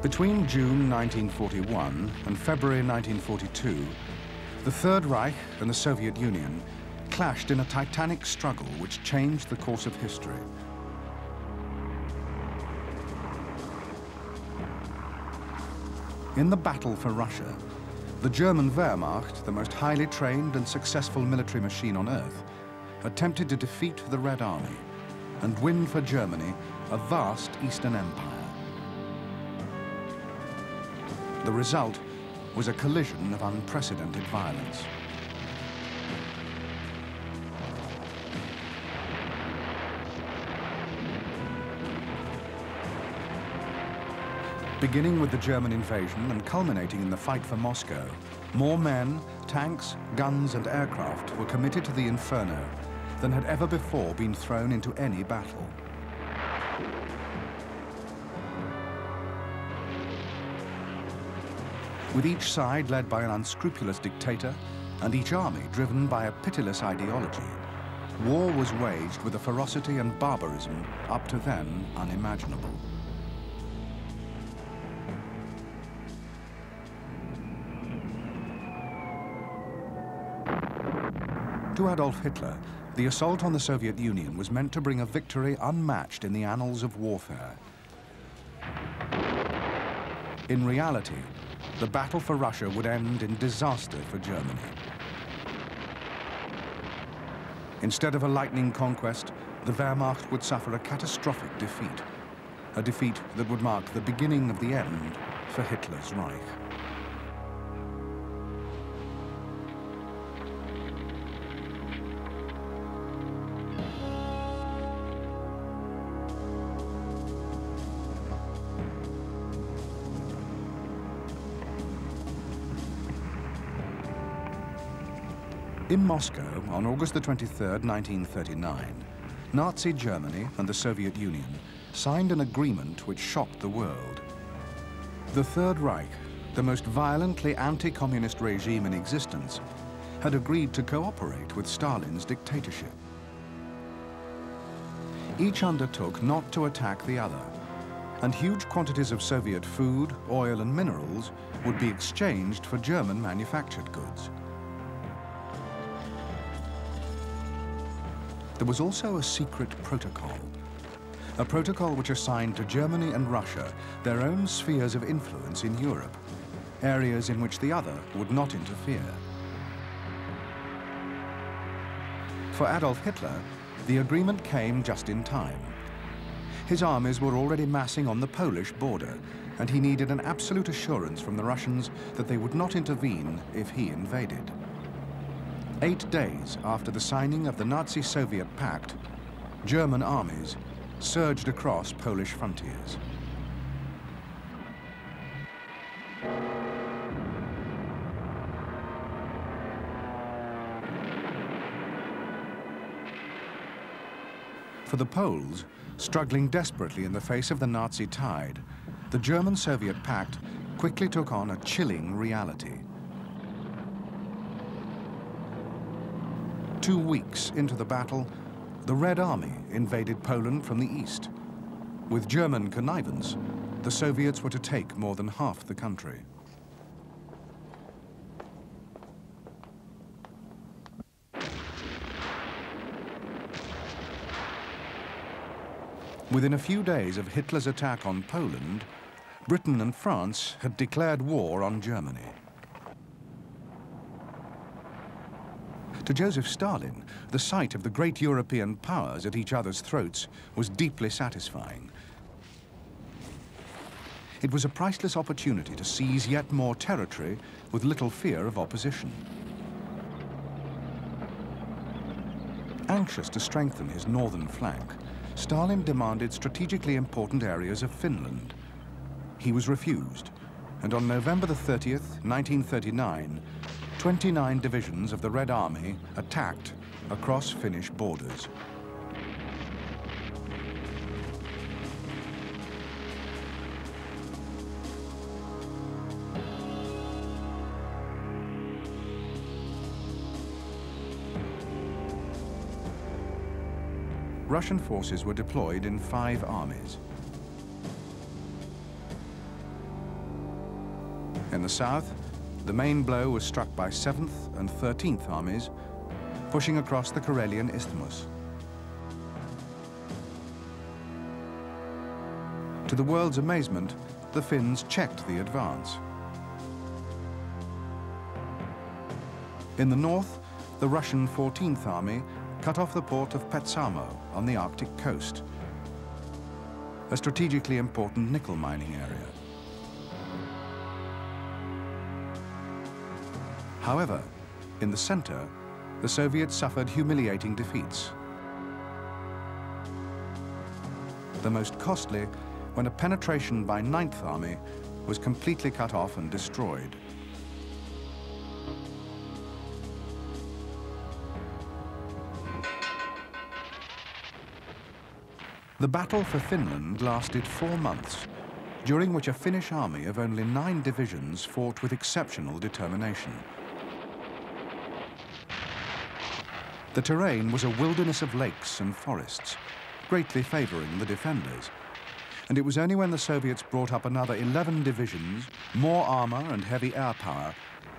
Between June 1941 and February 1942, the Third Reich and the Soviet Union clashed in a titanic struggle which changed the course of history. In the battle for Russia, the German Wehrmacht, the most highly trained and successful military machine on earth, attempted to defeat the Red Army and win for Germany a vast Eastern Empire. The result was a collision of unprecedented violence. Beginning with the German invasion and culminating in the fight for Moscow, more men, tanks, guns and aircraft were committed to the inferno than had ever before been thrown into any battle. With each side led by an unscrupulous dictator and each army driven by a pitiless ideology, war was waged with a ferocity and barbarism up to then unimaginable. To Adolf Hitler, the assault on the Soviet Union was meant to bring a victory unmatched in the annals of warfare. In reality, the battle for Russia would end in disaster for Germany. Instead of a lightning conquest, the Wehrmacht would suffer a catastrophic defeat, a defeat that would mark the beginning of the end for Hitler's Reich. In Moscow, on August the 23rd, 1939, Nazi Germany and the Soviet Union signed an agreement which shocked the world. The Third Reich, the most violently anti-communist regime in existence, had agreed to cooperate with Stalin's dictatorship. Each undertook not to attack the other, and huge quantities of Soviet food, oil and minerals would be exchanged for German manufactured goods. There was also a secret protocol, a protocol which assigned to Germany and Russia their own spheres of influence in Europe, areas in which the other would not interfere. For Adolf Hitler, the agreement came just in time. His armies were already massing on the Polish border, and he needed an absolute assurance from the Russians that they would not intervene if he invaded. 8 days after the signing of the Nazi-Soviet pact, German armies surged across Polish frontiers. For the Poles, struggling desperately in the face of the Nazi tide, the German-Soviet pact quickly took on a chilling reality. 2 weeks into the battle, the Red Army invaded Poland from the east. With German connivance, the Soviets were to take more than half the country. Within a few days of Hitler's attack on Poland, Britain and France had declared war on Germany. To Joseph Stalin, the sight of the great European powers at each other's throats was deeply satisfying. It was a priceless opportunity to seize yet more territory with little fear of opposition. Anxious to strengthen his northern flank, Stalin demanded strategically important areas of Finland. He was refused, and on November the 30th, 1939, 29 divisions of the Red Army attacked across Finnish borders. Russian forces were deployed in 5 armies. In the south, the main blow was struck by 7th and 13th Armies, pushing across the Karelian Isthmus. To the world's amazement, the Finns checked the advance. In the north, the Russian 14th Army cut off the port of Petsamo on the Arctic coast, a strategically important nickel mining area. However, in the center, the Soviets suffered humiliating defeats. The most costly when a penetration by 9th Army was completely cut off and destroyed. The battle for Finland lasted 4 months, during which a Finnish army of only 9 divisions fought with exceptional determination. The terrain was a wilderness of lakes and forests, greatly favoring the defenders. And it was only when the Soviets brought up another 11 divisions, more armor and heavy air power,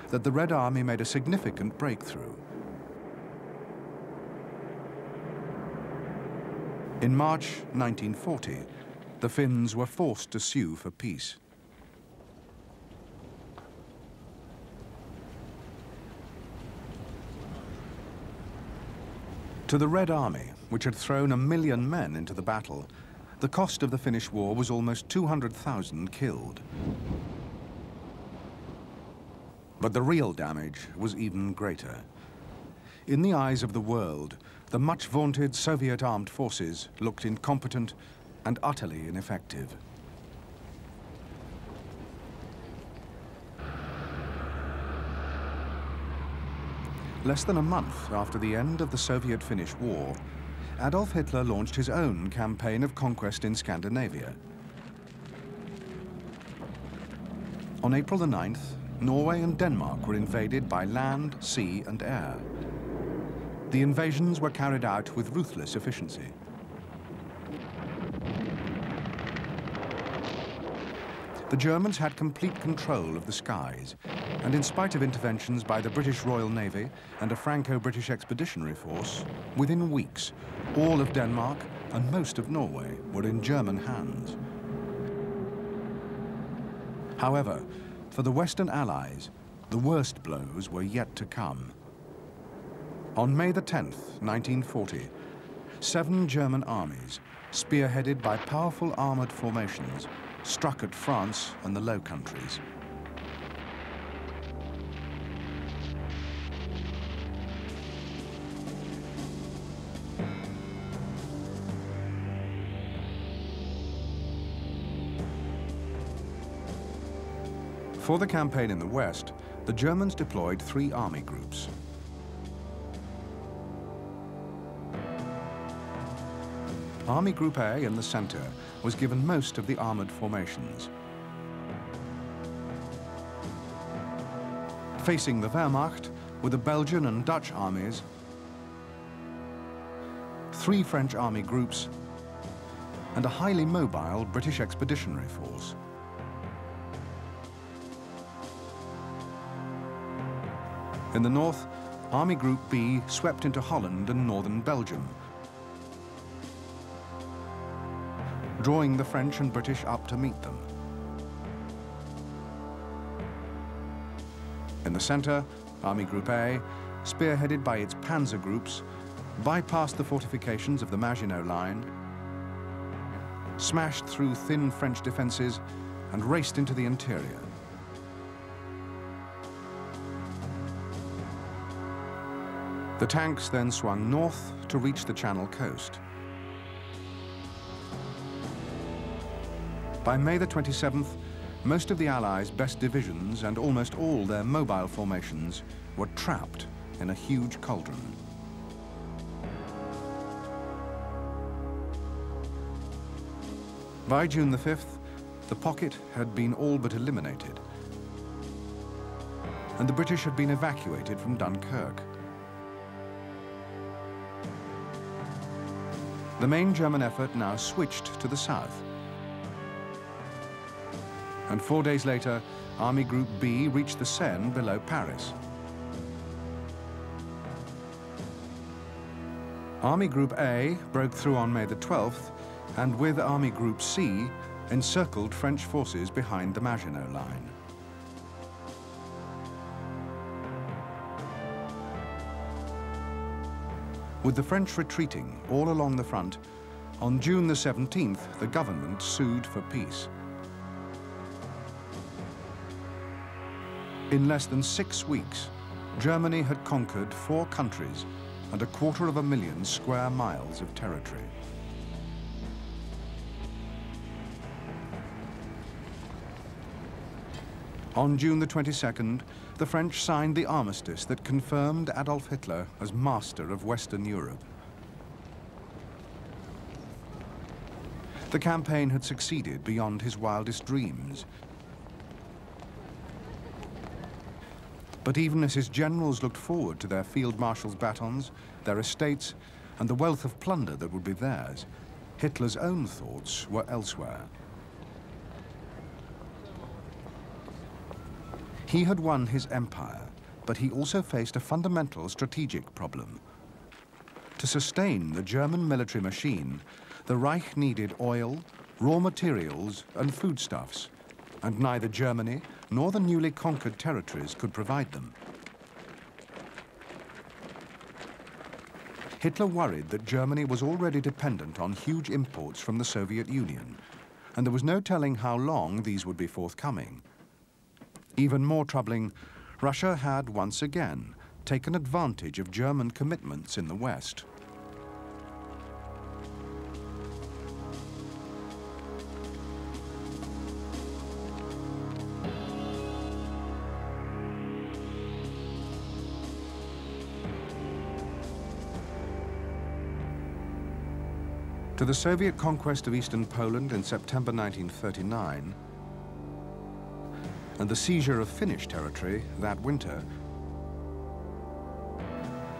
that the Red Army made a significant breakthrough. In March 1940, the Finns were forced to sue for peace. To the Red Army, which had thrown 1 million men into the battle, the cost of the Finnish war was almost 200,000 killed. But the real damage was even greater. In the eyes of the world, the much-vaunted Soviet armed forces looked incompetent and utterly ineffective. Less than a month after the end of the Soviet-Finnish War, Adolf Hitler launched his own campaign of conquest in Scandinavia. On April the 9th, Norway and Denmark were invaded by land, sea, and air. The invasions were carried out with ruthless efficiency. The Germans had complete control of the skies, and in spite of interventions by the British Royal Navy and a Franco-British expeditionary force, within weeks, all of Denmark and most of Norway were in German hands. However, for the Western Allies, the worst blows were yet to come. On May the 10th, 1940, 7 German armies, spearheaded by powerful armored formations, struck at France and the Low Countries. For the campaign in the West, the Germans deployed 3 army groups. Army Group A in the center was given most of the armored formations. Facing the Wehrmacht were the Belgian and Dutch armies, 3 French army groups, and a highly mobile British expeditionary force. In the north, Army Group B swept into Holland and northern Belgium, drawing the French and British up to meet them. In the center, Army Group A, spearheaded by its panzer groups, bypassed the fortifications of the Maginot Line, smashed through thin French defenses, and raced into the interior. The tanks then swung north to reach the Channel coast. By May the 27th, most of the Allies' best divisions and almost all their mobile formations were trapped in a huge cauldron. By June the 5th, the pocket had been all but eliminated, and the British had been evacuated from Dunkirk. The main German effort now switched to the south. And 4 days later, Army Group B reached the Seine below Paris. Army Group A broke through on May the 12th, and with Army Group C, encircled French forces behind the Maginot Line. With the French retreating all along the front, on June the 17th, the government sued for peace. In less than 6 weeks, Germany had conquered 4 countries and 250,000 square miles of territory. On June the 22nd, the French signed the armistice that confirmed Adolf Hitler as master of Western Europe. The campaign had succeeded beyond his wildest dreams. But even as his generals looked forward to their field marshals' batons, their estates, and the wealth of plunder that would be theirs, Hitler's own thoughts were elsewhere. He had won his empire, but he also faced a fundamental strategic problem. To sustain the German military machine, the Reich needed oil, raw materials, and foodstuffs, and neither Germany nor the newly conquered territories could provide them. Hitler worried that Germany was already dependent on huge imports from the Soviet Union, and there was no telling how long these would be forthcoming. Even more troubling, Russia had once again taken advantage of German commitments in the West. To the Soviet conquest of eastern Poland in September 1939, and the seizure of Finnish territory that winter,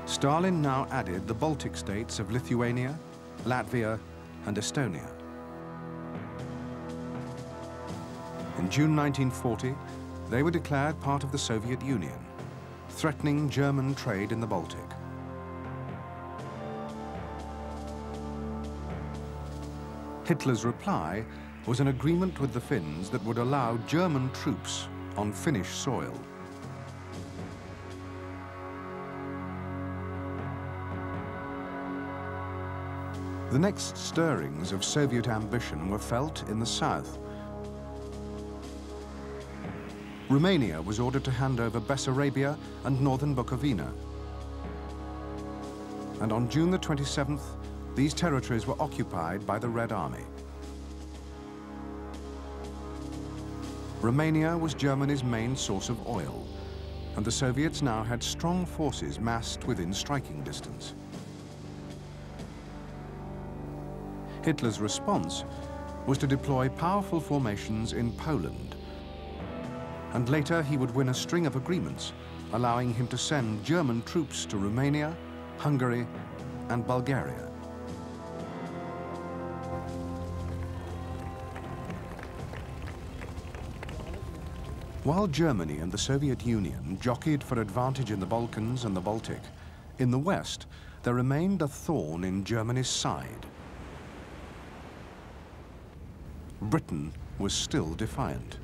Stalin now added the Baltic states of Lithuania, Latvia, and Estonia. In June 1940, they were declared part of the Soviet Union, threatening German trade in the Baltic. Hitler's reply was an agreement with the Finns that would allow German troops on Finnish soil. The next stirrings of Soviet ambition were felt in the south. Romania was ordered to hand over Bessarabia and northern Bukovina. And on June the 27th, these territories were occupied by the Red Army. Romania was Germany's main source of oil, and the Soviets now had strong forces massed within striking distance. Hitler's response was to deploy powerful formations in Poland, and later he would win a string of agreements, allowing him to send German troops to Romania, Hungary, and Bulgaria. While Germany and the Soviet Union jockeyed for advantage in the Balkans and the Baltic, in the West, there remained a thorn in Germany's side. Britain was still defiant.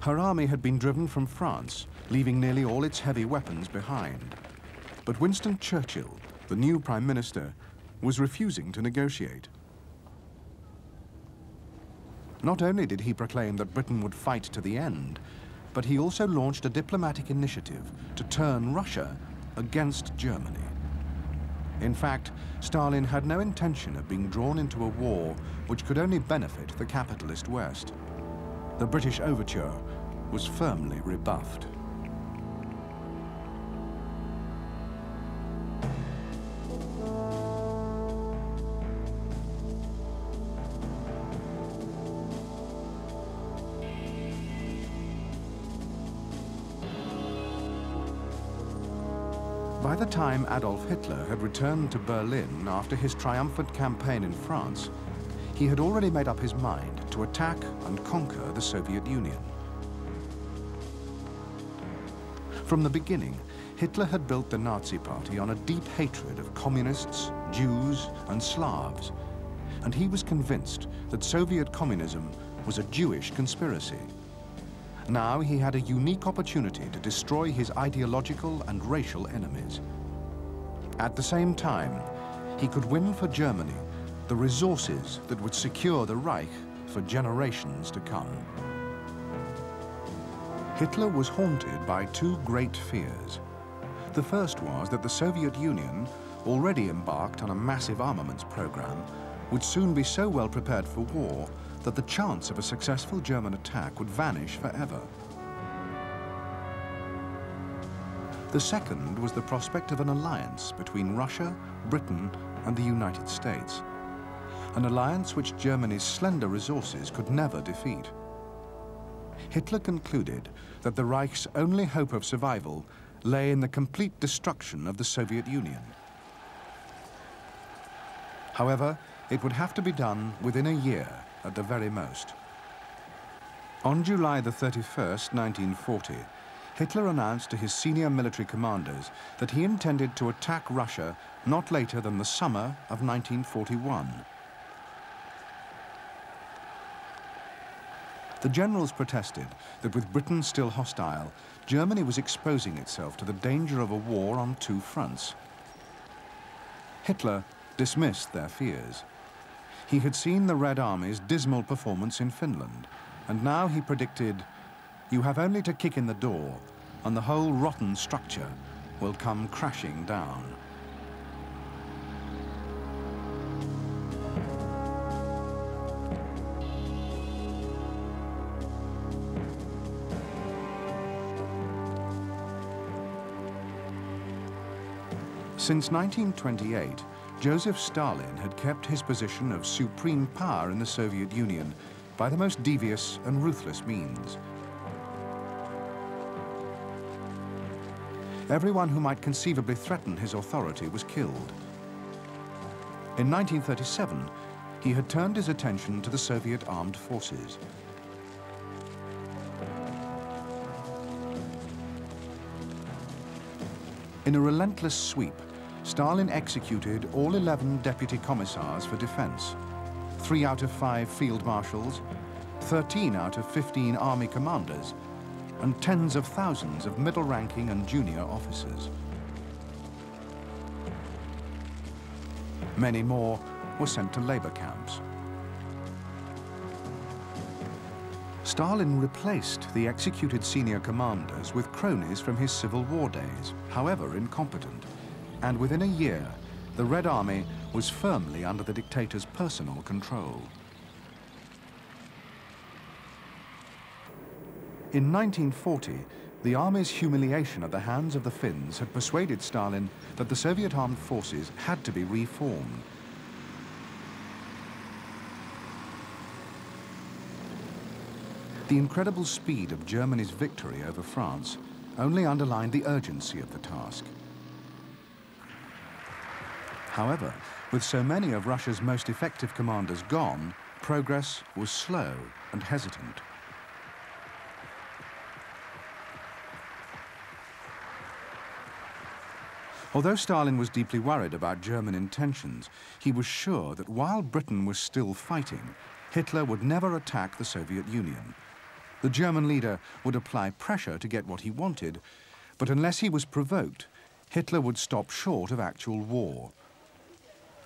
Her army had been driven from France, leaving nearly all its heavy weapons behind. But Winston Churchill, the new Prime Minister, was refusing to negotiate. Not only did he proclaim that Britain would fight to the end, but he also launched a diplomatic initiative to turn Russia against Germany. In fact, Stalin had no intention of being drawn into a war which could only benefit the capitalist West. The British overture was firmly rebuffed. By the time Adolf Hitler had returned to Berlin after his triumphant campaign in France, he had already made up his mind to attack and conquer the Soviet Union. From the beginning, Hitler had built the Nazi Party on a deep hatred of communists, Jews, and Slavs, and he was convinced that Soviet communism was a Jewish conspiracy. Now he had a unique opportunity to destroy his ideological and racial enemies. At the same time, he could win for Germany the resources that would secure the Reich for generations to come. Hitler was haunted by two great fears. The first was that the Soviet Union, already embarked on a massive armaments program, would soon be so well prepared for war that the chance of a successful German attack would vanish forever. The second was the prospect of an alliance between Russia, Britain, and the United States. An alliance which Germany's slender resources could never defeat. Hitler concluded that the Reich's only hope of survival lay in the complete destruction of the Soviet Union. However, it would have to be done within a year at the very most. On July the 31st, 1940, Hitler announced to his senior military commanders that he intended to attack Russia not later than the summer of 1941. The generals protested that with Britain still hostile, Germany was exposing itself to the danger of a war on two fronts. Hitler dismissed their fears. He had seen the Red Army's dismal performance in Finland, and now he predicted, "You have only to kick in the door, and the whole rotten structure will come crashing down." Since 1928, Joseph Stalin had kept his position of supreme power in the Soviet Union by the most devious and ruthless means. Everyone who might conceivably threaten his authority was killed. In 1937, he had turned his attention to the Soviet armed forces. In a relentless sweep, Stalin executed all 11 deputy commissars for defense, 3 out of 5 field marshals, 13 out of 15 army commanders, and tens of thousands of middle-ranking and junior officers. Many more were sent to labor camps. Stalin replaced the executed senior commanders with cronies from his Civil War days, however incompetent, and within a year, the Red Army was firmly under the dictator's personal control. In 1940, the army's humiliation at the hands of the Finns had persuaded Stalin that the Soviet armed forces had to be reformed. The incredible speed of Germany's victory over France only underlined the urgency of the task. However, with so many of Russia's most effective commanders gone, progress was slow and hesitant. Although Stalin was deeply worried about German intentions, he was sure that while Britain was still fighting, Hitler would never attack the Soviet Union. The German leader would apply pressure to get what he wanted, but unless he was provoked, Hitler would stop short of actual war.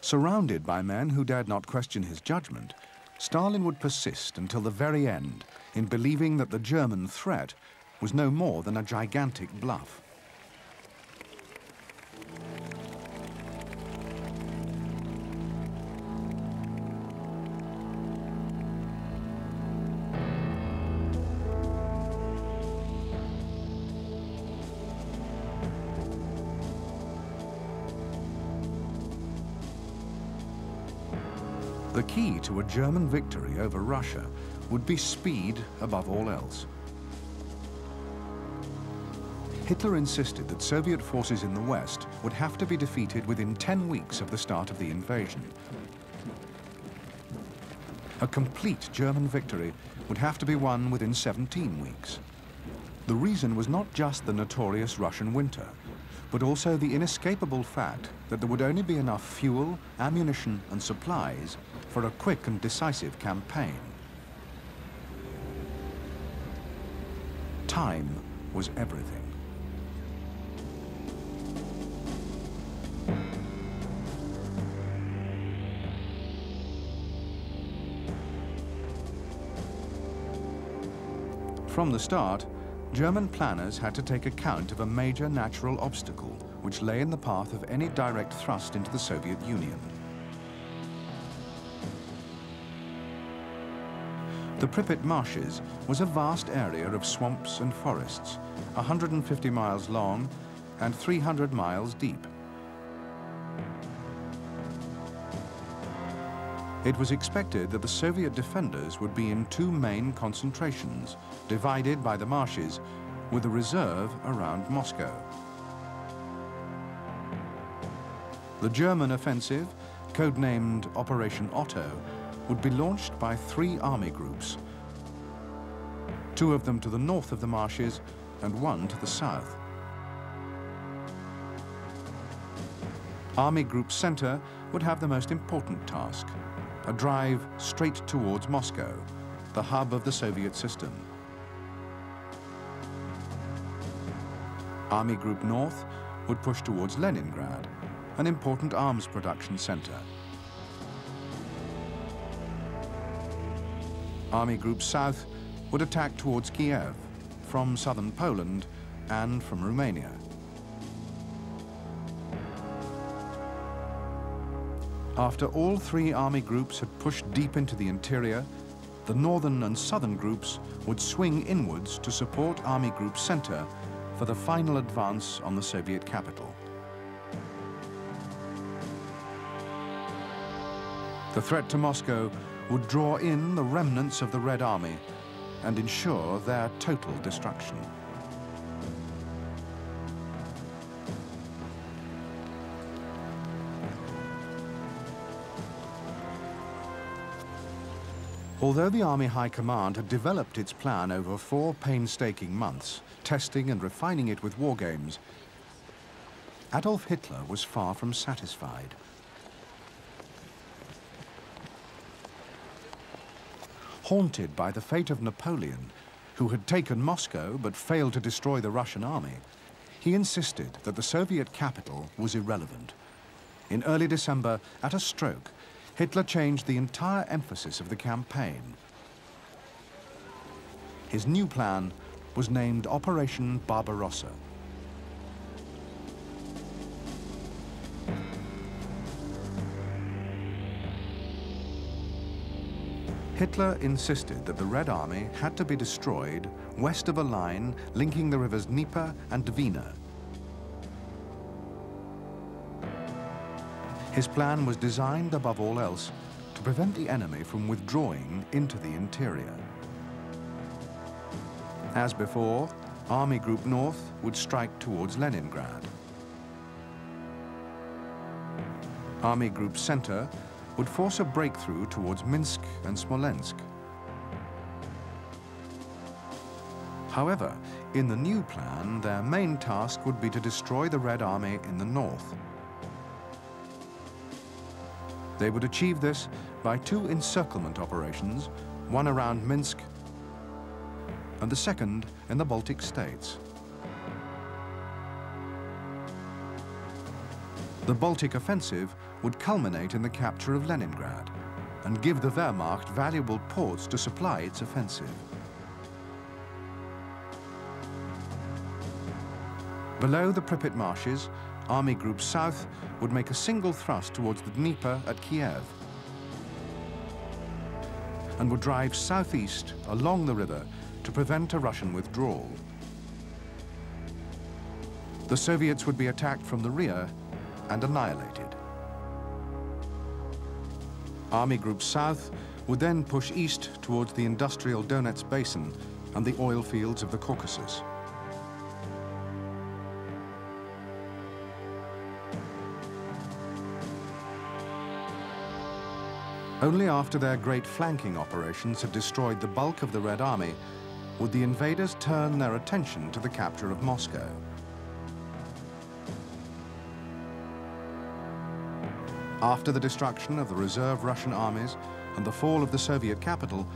Surrounded by men who dared not question his judgment, Stalin would persist until the very end in believing that the German threat was no more than a gigantic bluff. The key to a German victory over Russia would be speed above all else. Hitler insisted that Soviet forces in the West would have to be defeated within 10 weeks of the start of the invasion. A complete German victory would have to be won within 17 weeks. The reason was not just the notorious Russian winter, but also the inescapable fact that there would only be enough fuel, ammunition and supplies for a quick and decisive campaign. Time was everything. From the start, German planners had to take account of a major natural obstacle which lay in the path of any direct thrust into the Soviet Union. The Pripyat Marshes was a vast area of swamps and forests, 150 miles long and 300 miles deep. It was expected that the Soviet defenders would be in two main concentrations, divided by the marshes, with a reserve around Moscow. The German offensive, codenamed Operation Otto, would be launched by 3 army groups, 2 of them to the north of the marshes and 1 to the south. Army Group Center would have the most important task, a drive straight towards Moscow, the hub of the Soviet system. Army Group North would push towards Leningrad, an important arms production center. Army Group South would attack towards Kiev, from southern Poland and from Romania. After all 3 army groups had pushed deep into the interior, the northern and southern groups would swing inwards to support Army Group Center for the final advance on the Soviet capital. The threat to Moscow would draw in the remnants of the Red Army and ensure their total destruction. Although the Army High Command had developed its plan over 4 painstaking months, testing and refining it with war games, Adolf Hitler was far from satisfied. Haunted by the fate of Napoleon, who had taken Moscow but failed to destroy the Russian army, he insisted that the Soviet capital was irrelevant. In early December, at a stroke, Hitler changed the entire emphasis of the campaign. His new plan was named Operation Barbarossa. Hitler insisted that the Red Army had to be destroyed west of a line linking the rivers Dnieper and Dwina. His plan was designed, above all else, to prevent the enemy from withdrawing into the interior. As before, Army Group North would strike towards Leningrad. Army Group Center would force a breakthrough towards Minsk and Smolensk. However, in the new plan, their main task would be to destroy the Red Army in the north. They would achieve this by 2 encirclement operations, one around Minsk and the second in the Baltic states. The Baltic offensive would culminate in the capture of Leningrad and give the Wehrmacht valuable ports to supply its offensive. Below the Pripyat Marshes, Army Group South would make a single thrust towards the Dnieper at Kiev and would drive southeast along the river to prevent a Russian withdrawal. The Soviets would be attacked from the rear and annihilated. Army Group South would then push east towards the industrial Donets Basin and the oil fields of the Caucasus. Only after their great flanking operations had destroyed the bulk of the Red Army would the invaders turn their attention to the capture of Moscow. After the destruction of the reserve Russian armies and the fall of the Soviet capital,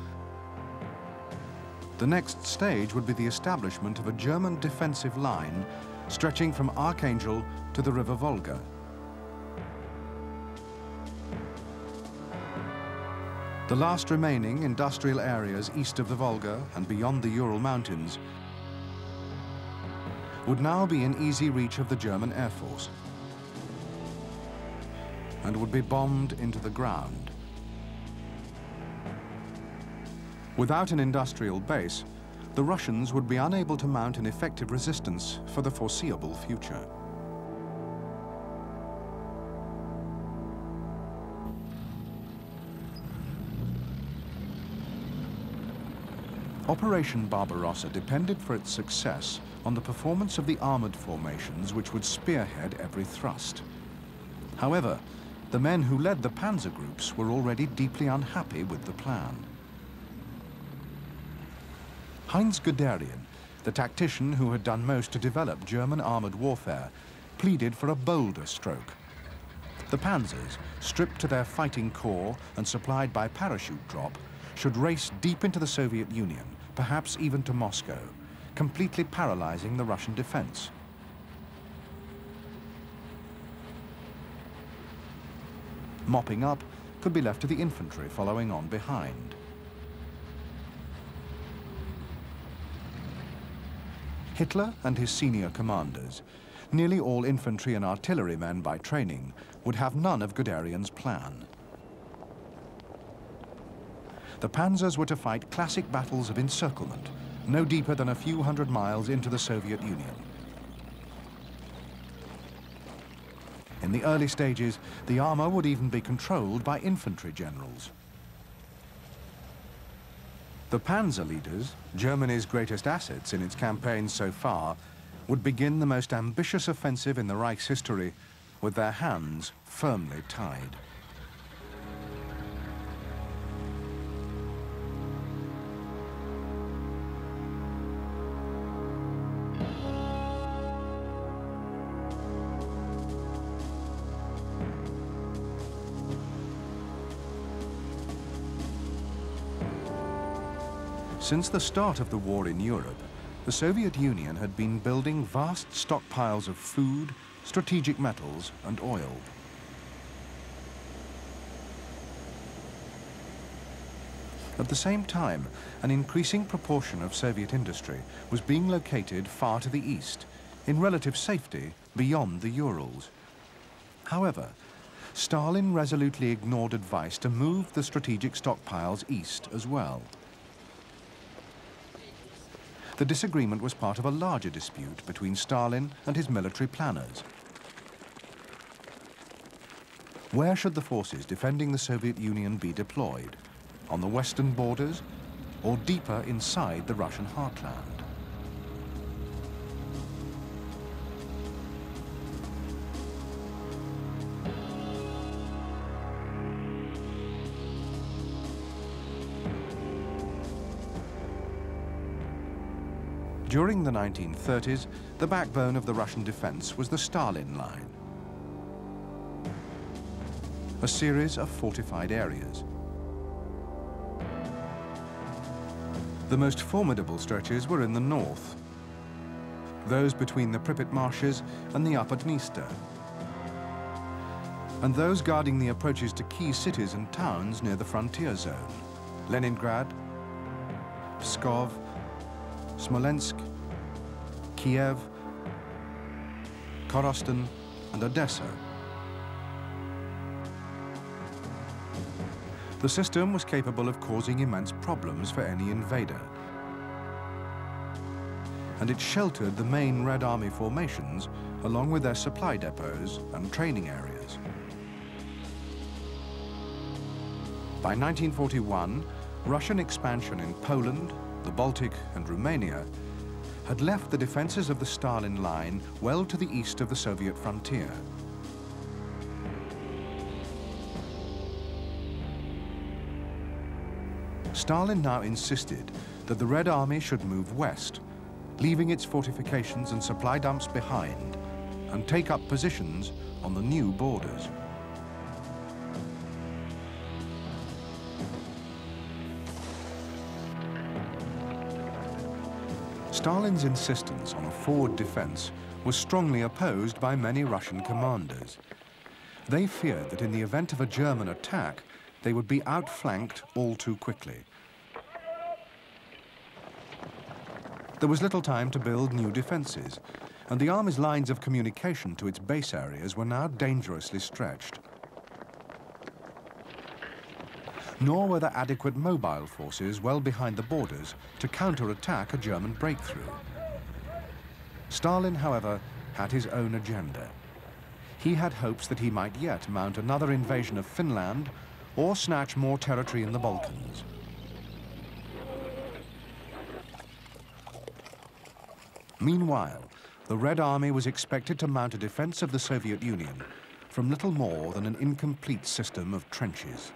the next stage would be the establishment of a German defensive line stretching from Archangel to the River Volga. The last remaining industrial areas east of the Volga and beyond the Ural Mountains would now be in easy reach of the German Air Force and would be bombed into the ground. Without an industrial base, the Russians would be unable to mount an effective resistance for the foreseeable future. Operation Barbarossa depended for its success on the performance of the armored formations which would spearhead every thrust. However, the men who led the panzer groups were already deeply unhappy with the plan. Heinz Guderian, the tactician who had done most to develop German armored warfare, pleaded for a bolder stroke. The panzers, stripped to their fighting core and supplied by parachute drop, should race deep into the Soviet Union, perhaps even to Moscow, completely paralyzing the Russian defense. Mopping up could be left to the infantry following on behind. Hitler and his senior commanders, nearly all infantry and artillerymen by training, would have none of Guderian's plan. The panzers were to fight classic battles of encirclement, no deeper than a few hundred miles into the Soviet Union. In the early stages, the armor would even be controlled by infantry generals. The panzer leaders, Germany's greatest assets in its campaigns so far, would begin the most ambitious offensive in the Reich's history with their hands firmly tied. Since the start of the war in Europe, the Soviet Union had been building vast stockpiles of food, strategic metals, and oil. At the same time, an increasing proportion of Soviet industry was being located far to the east, in relative safety beyond the Urals. However, Stalin resolutely ignored advice to move the strategic stockpiles east as well. The disagreement was part of a larger dispute between Stalin and his military planners. Where should the forces defending the Soviet Union be deployed? On the western borders or deeper inside the Russian heartland? During the 1930s, the backbone of the Russian defense was the Stalin Line, a series of fortified areas. The most formidable stretches were in the north, those between the Pripyat marshes and the upper Dniester, and those guarding the approaches to key cities and towns near the frontier zone: Leningrad, Pskov, Smolensk, Kiev, Korostan, and Odessa. The system was capable of causing immense problems for any invader, and it sheltered the main Red Army formations along with their supply depots and training areas. By 1941, Russian expansion in Poland, the Baltic, and Romania had left the defenses of the Stalin Line well to the east of the Soviet frontier. Stalin now insisted that the Red Army should move west, leaving its fortifications and supply dumps behind, and take up positions on the new borders. Stalin's insistence on a forward defense was strongly opposed by many Russian commanders. They feared that in the event of a German attack, they would be outflanked all too quickly. There was little time to build new defenses, and the army's lines of communication to its base areas were now dangerously stretched. Nor were there adequate mobile forces well behind the borders to counter-attack a German breakthrough. Stalin, however, had his own agenda. He had hopes that he might yet mount another invasion of Finland or snatch more territory in the Balkans. Meanwhile, the Red Army was expected to mount a defense of the Soviet Union from little more than an incomplete system of trenches.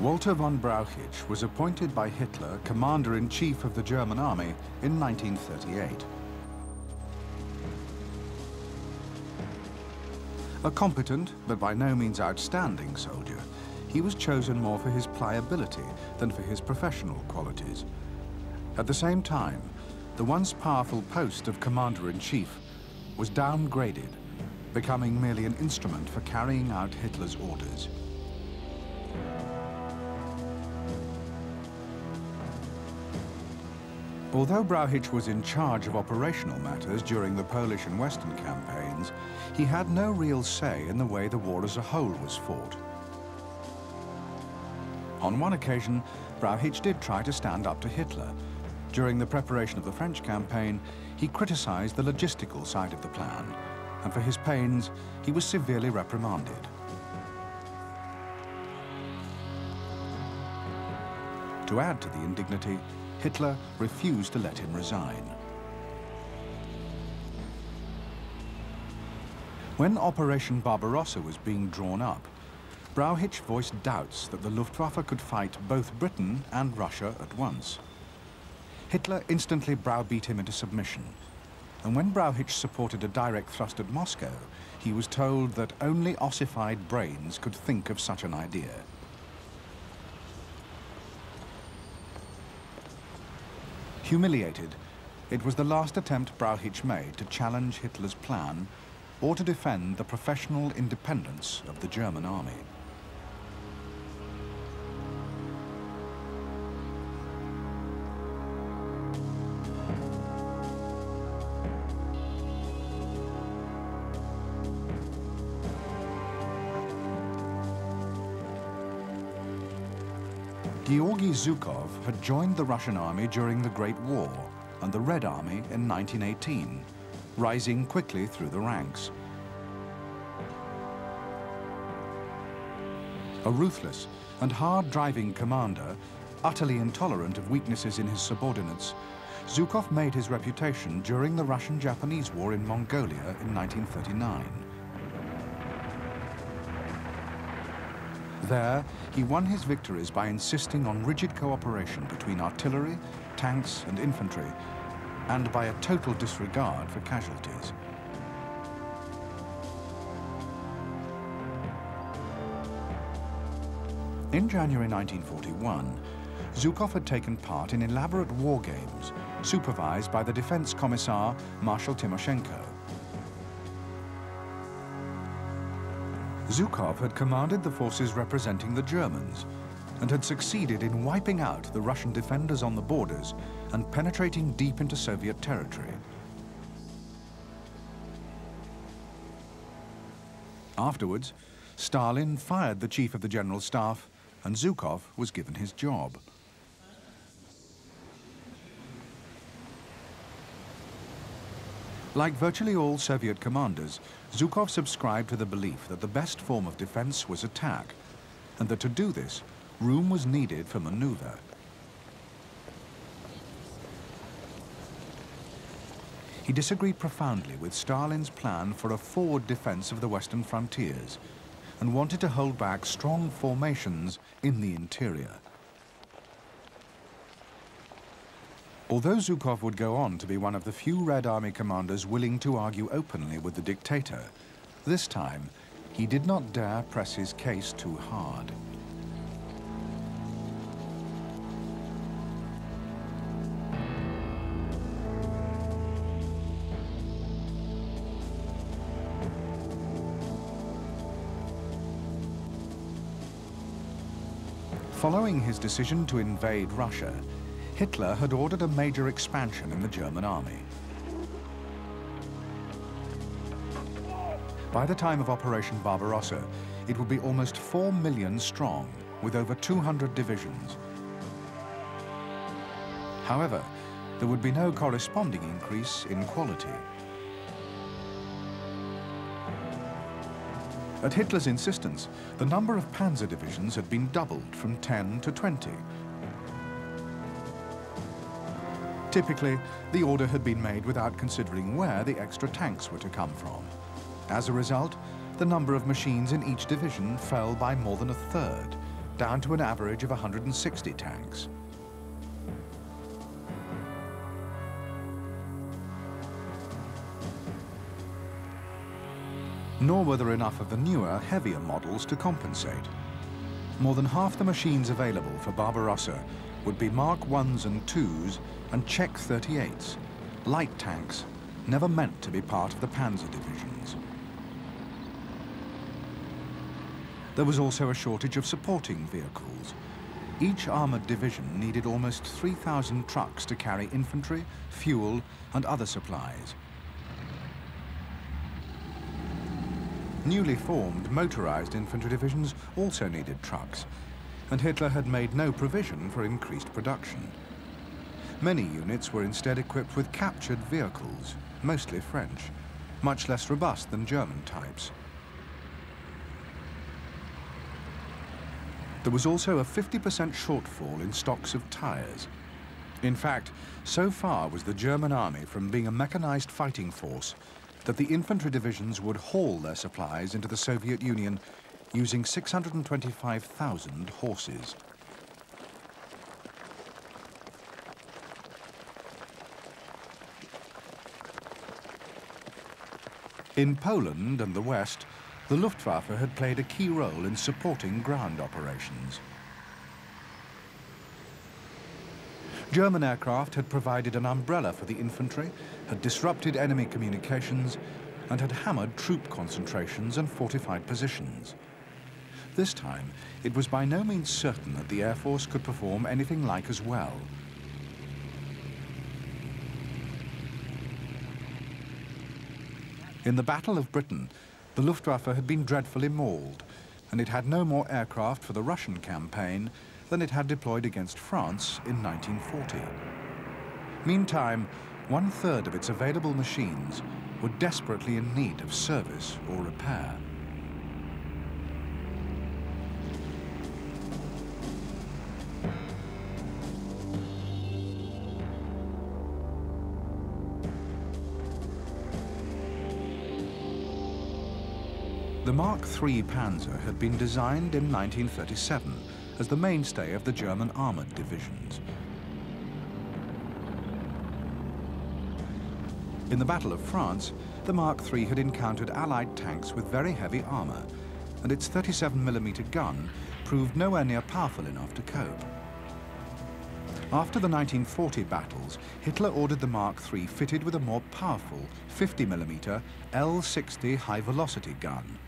Walter von Brauchitsch was appointed by Hitler Commander-in-Chief of the German Army in 1938. A competent, but by no means outstanding soldier, he was chosen more for his pliability than for his professional qualities. At the same time, the once powerful post of Commander-in-Chief was downgraded, becoming merely an instrument for carrying out Hitler's orders. Although Brauchitsch was in charge of operational matters during the Polish and Western campaigns, he had no real say in the way the war as a whole was fought. On one occasion, Brauchitsch did try to stand up to Hitler. During the preparation of the French campaign, he criticized the logistical side of the plan, and for his pains, he was severely reprimanded. To add to the indignity, Hitler refused to let him resign. When Operation Barbarossa was being drawn up, Brauchitsch voiced doubts that the Luftwaffe could fight both Britain and Russia at once. Hitler instantly browbeat him into submission, and when Brauchitsch supported a direct thrust at Moscow, he was told that only ossified brains could think of such an idea. Humiliated, it was the last attempt Brauchitsch made to challenge Hitler's plan or to defend the professional independence of the German army. Georgy Zhukov had joined the Russian army during the Great War and the Red Army in 1918, rising quickly through the ranks. A ruthless and hard-driving commander, utterly intolerant of weaknesses in his subordinates, Zhukov made his reputation during the Russian-Japanese War in Mongolia in 1939. There, he won his victories by insisting on rigid cooperation between artillery, tanks, and infantry, and by a total disregard for casualties. In January 1941, Zhukov had taken part in elaborate war games, supervised by the Defense Commissar, Marshal Timoshenko. Zhukov had commanded the forces representing the Germans and had succeeded in wiping out the Russian defenders on the borders and penetrating deep into Soviet territory. Afterwards, Stalin fired the chief of the General Staff and Zhukov was given his job. Like virtually all Soviet commanders, Zhukov subscribed to the belief that the best form of defense was attack, and that to do this, room was needed for maneuver. He disagreed profoundly with Stalin's plan for a forward defense of the western frontiers and wanted to hold back strong formations in the interior. Although Zhukov would go on to be one of the few Red Army commanders willing to argue openly with the dictator, this time he did not dare press his case too hard. Following his decision to invade Russia, Hitler had ordered a major expansion in the German army. By the time of Operation Barbarossa, it would be almost 4 million strong, with over 200 divisions. However, there would be no corresponding increase in quality. At Hitler's insistence, the number of panzer divisions had been doubled from 10 to 20. Typically, the order had been made without considering where the extra tanks were to come from. As a result, the number of machines in each division fell by more than a third, down to an average of 160 tanks. Nor were there enough of the newer, heavier models to compensate. More than half the machines available for Barbarossa would be Mark 1s and 2s and Czech 38s, light tanks never meant to be part of the panzer divisions. There was also a shortage of supporting vehicles. Each armored division needed almost 3,000 trucks to carry infantry, fuel, and other supplies. Newly formed motorized infantry divisions also needed trucks, and Hitler had made no provision for increased production. Many units were instead equipped with captured vehicles, mostly French, much less robust than German types. There was also a 50% shortfall in stocks of tires. In fact, so far was the German army from being a mechanized fighting force that the infantry divisions would haul their supplies into the Soviet Union using 625,000 horses. In Poland and the West, the Luftwaffe had played a key role in supporting ground operations. German aircraft had provided an umbrella for the infantry, had disrupted enemy communications, and had hammered troop concentrations and fortified positions. This time, it was by no means certain that the Air Force could perform anything like as well. In the Battle of Britain, the Luftwaffe had been dreadfully mauled, and it had no more aircraft for the Russian campaign than it had deployed against France in 1940. Meantime, 1/3 of its available machines were desperately in need of service or repair. The Mark III Panzer had been designed in 1937 as the mainstay of the German armored divisions. In the Battle of France, the Mark III had encountered Allied tanks with very heavy armor, and its 37mm gun proved nowhere near powerful enough to cope. After the 1940 battles, Hitler ordered the Mark III fitted with a more powerful 50mm L-60 high-velocity gun.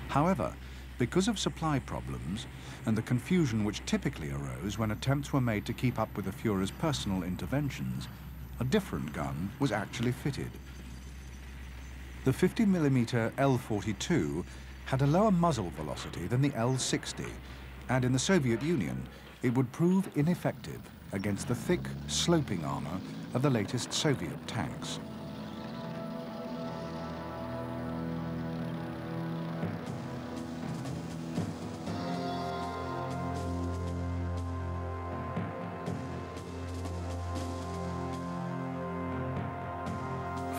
However, because of supply problems and the confusion which typically arose when attempts were made to keep up with the Führer's personal interventions, a different gun was actually fitted. The 50mm L-42 had a lower muzzle velocity than the L-60, and in the Soviet Union, it would prove ineffective against the thick, sloping armor of the latest Soviet tanks.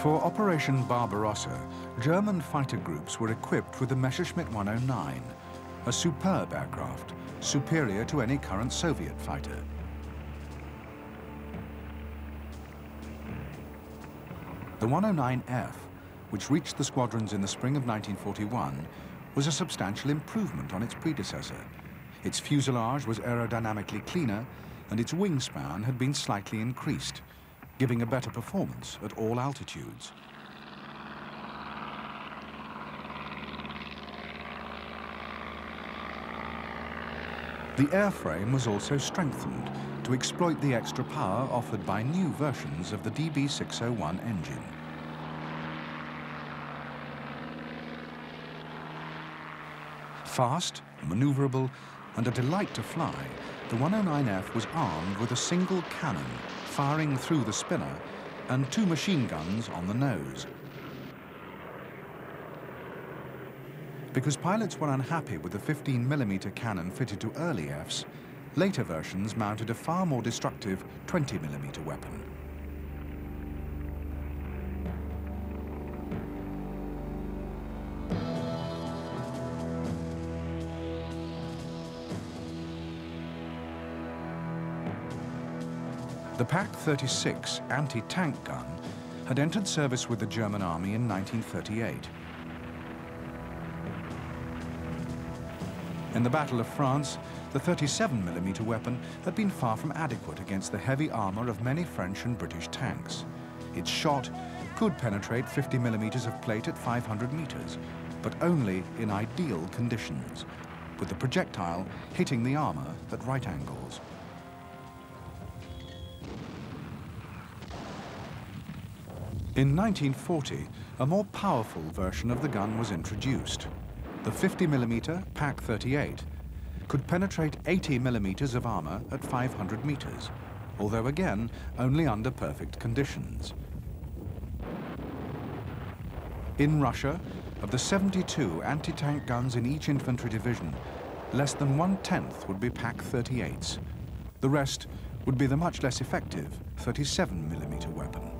For Operation Barbarossa, German fighter groups were equipped with the Messerschmitt 109, a superb aircraft, superior to any current Soviet fighter. The 109F, which reached the squadrons in the spring of 1941, was a substantial improvement on its predecessor. Its fuselage was aerodynamically cleaner, and its wingspan had been slightly increased, giving a better performance at all altitudes. The airframe was also strengthened to exploit the extra power offered by new versions of the DB601 engine. Fast, maneuverable, and a delight to fly, the 109F was armed with a single cannon firing through the spinner and 2 machine guns on the nose. Because pilots were unhappy with the 15mm cannon fitted to early Fs, later versions mounted a far more destructive 20mm weapon. The Pak-36 anti-tank gun had entered service with the German Army in 1938. In the Battle of France, the 37mm weapon had been far from adequate against the heavy armor of many French and British tanks. Its shot could penetrate 50mm of plate at 500 meters, but only in ideal conditions, with the projectile hitting the armor at right angles. In 1940, a more powerful version of the gun was introduced. The 50mm Pak-38 could penetrate 80mm of armor at 500 meters, although again, only under perfect conditions. In Russia, of the 72 anti-tank guns in each infantry division, less than 1/10 would be Pak-38s. The rest would be the much less effective 37mm weapon.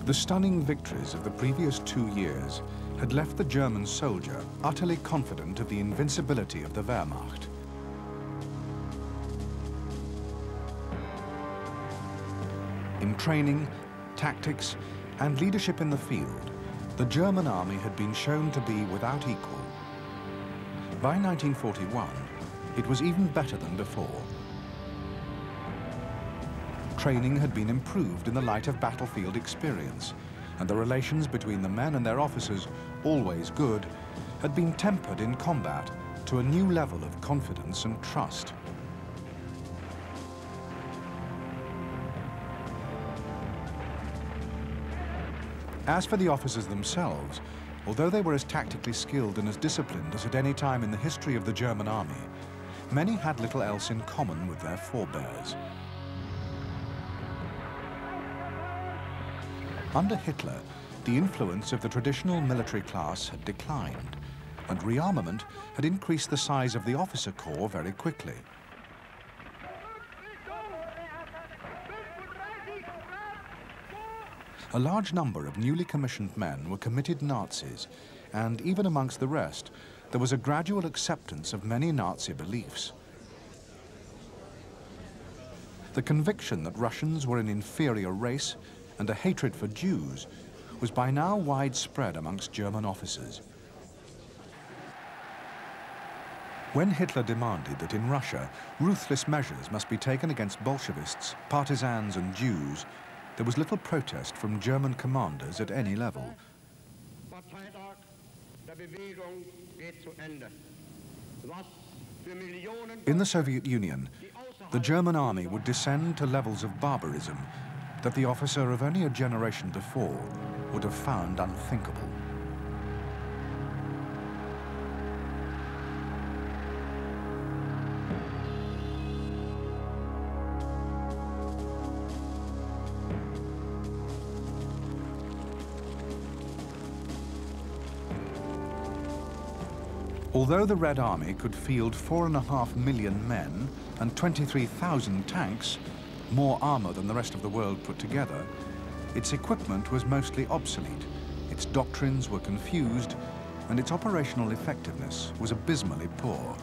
The stunning victories of the previous 2 years had left the German soldier utterly confident of the invincibility of the Wehrmacht. In training, tactics, and leadership in the field, the German army had been shown to be without equal. By 1941, it was even better than before. Training had been improved in the light of battlefield experience, and the relations between the men and their officers, always good, had been tempered in combat to a new level of confidence and trust. As for the officers themselves, although they were as tactically skilled and as disciplined as at any time in the history of the German army, many had little else in common with their forebears. Under Hitler, the influence of the traditional military class had declined, and rearmament had increased the size of the officer corps very quickly. A large number of newly commissioned men were committed Nazis, and even amongst the rest, there was a gradual acceptance of many Nazi beliefs. The conviction that Russians were an inferior race and a hatred for Jews was by now widespread amongst German officers. When Hitler demanded that in Russia ruthless measures must be taken against Bolshevists, partisans and Jews, there was little protest from German commanders at any level. Parteitag der Bewegung geht zu Ende. Was In the Soviet Union, the German army would descend to levels of barbarism that the officer of only a generation before would have found unthinkable. Although the Red Army could field 4.5 million men and 23,000 tanks, more armor than the rest of the world put together, its equipment was mostly obsolete, its doctrines were confused, and its operational effectiveness was abysmally poor.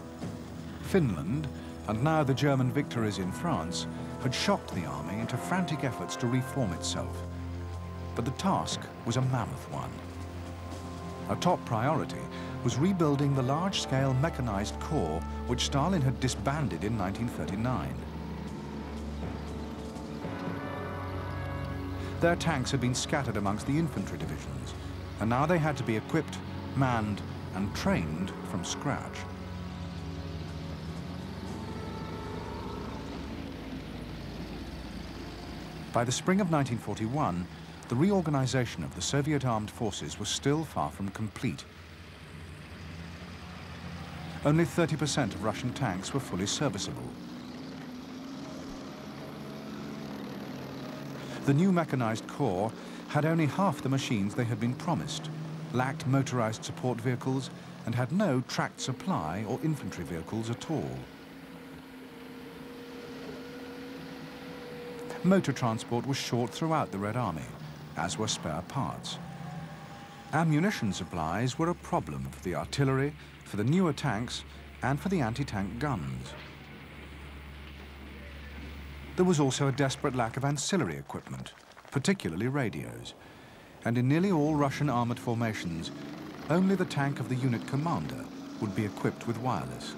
Finland, and now the German victories in France, had shocked the army into frantic efforts to reform itself. But the task was a mammoth one. A top priority was rebuilding the large-scale mechanized corps which Stalin had disbanded in 1939. Their tanks had been scattered amongst the infantry divisions, and now they had to be equipped, manned, and trained from scratch. By the spring of 1941, the reorganization of the Soviet armed forces was still far from complete. Only 30% of Russian tanks were fully serviceable. The new mechanized corps had only half the machines they had been promised, lacked motorized support vehicles, and had no tracked supply or infantry vehicles at all. Motor transport was short throughout the Red Army, as were spare parts. Ammunition supplies were a problem for the artillery, for the newer tanks, and for the anti-tank guns. There was also a desperate lack of ancillary equipment, particularly radios. And in nearly all Russian armored formations, only the tank of the unit commander would be equipped with wireless.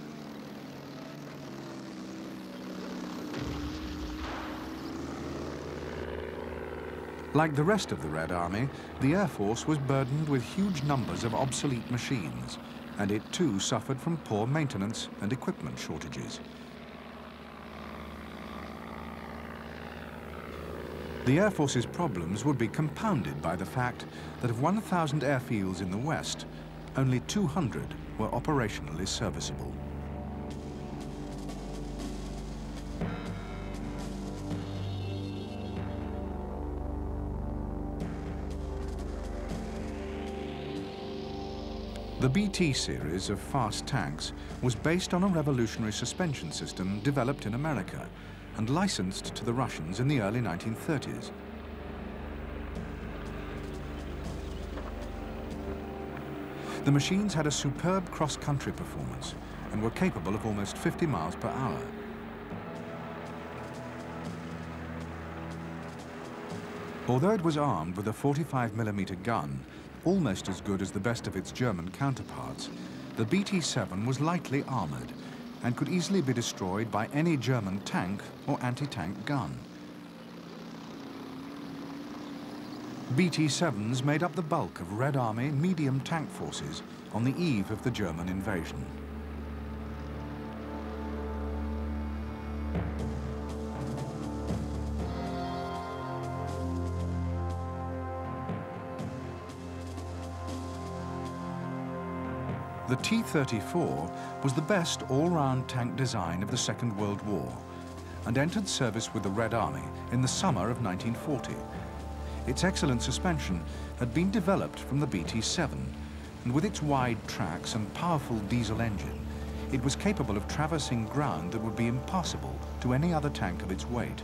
Like the rest of the Red Army, the Air Force was burdened with huge numbers of obsolete machines, and it too suffered from poor maintenance and equipment shortages. The Air Force's problems would be compounded by the fact that of 1,000 airfields in the West, only 200 were operationally serviceable. The BT series of fast tanks was based on a revolutionary suspension system developed in America and licensed to the Russians in the early 1930s. The machines had a superb cross-country performance and were capable of almost 50 miles per hour. Although it was armed with a 45mm gun, almost as good as the best of its German counterparts, the BT-7 was lightly armored and could easily be destroyed by any German tank or anti-tank gun. BT-7s made up the bulk of Red Army medium tank forces on the eve of the German invasion. The T-34 was the best all-round tank design of the Second World War and entered service with the Red Army in the summer of 1940. Its excellent suspension had been developed from the BT-7, and with its wide tracks and powerful diesel engine, it was capable of traversing ground that would be impossible to any other tank of its weight.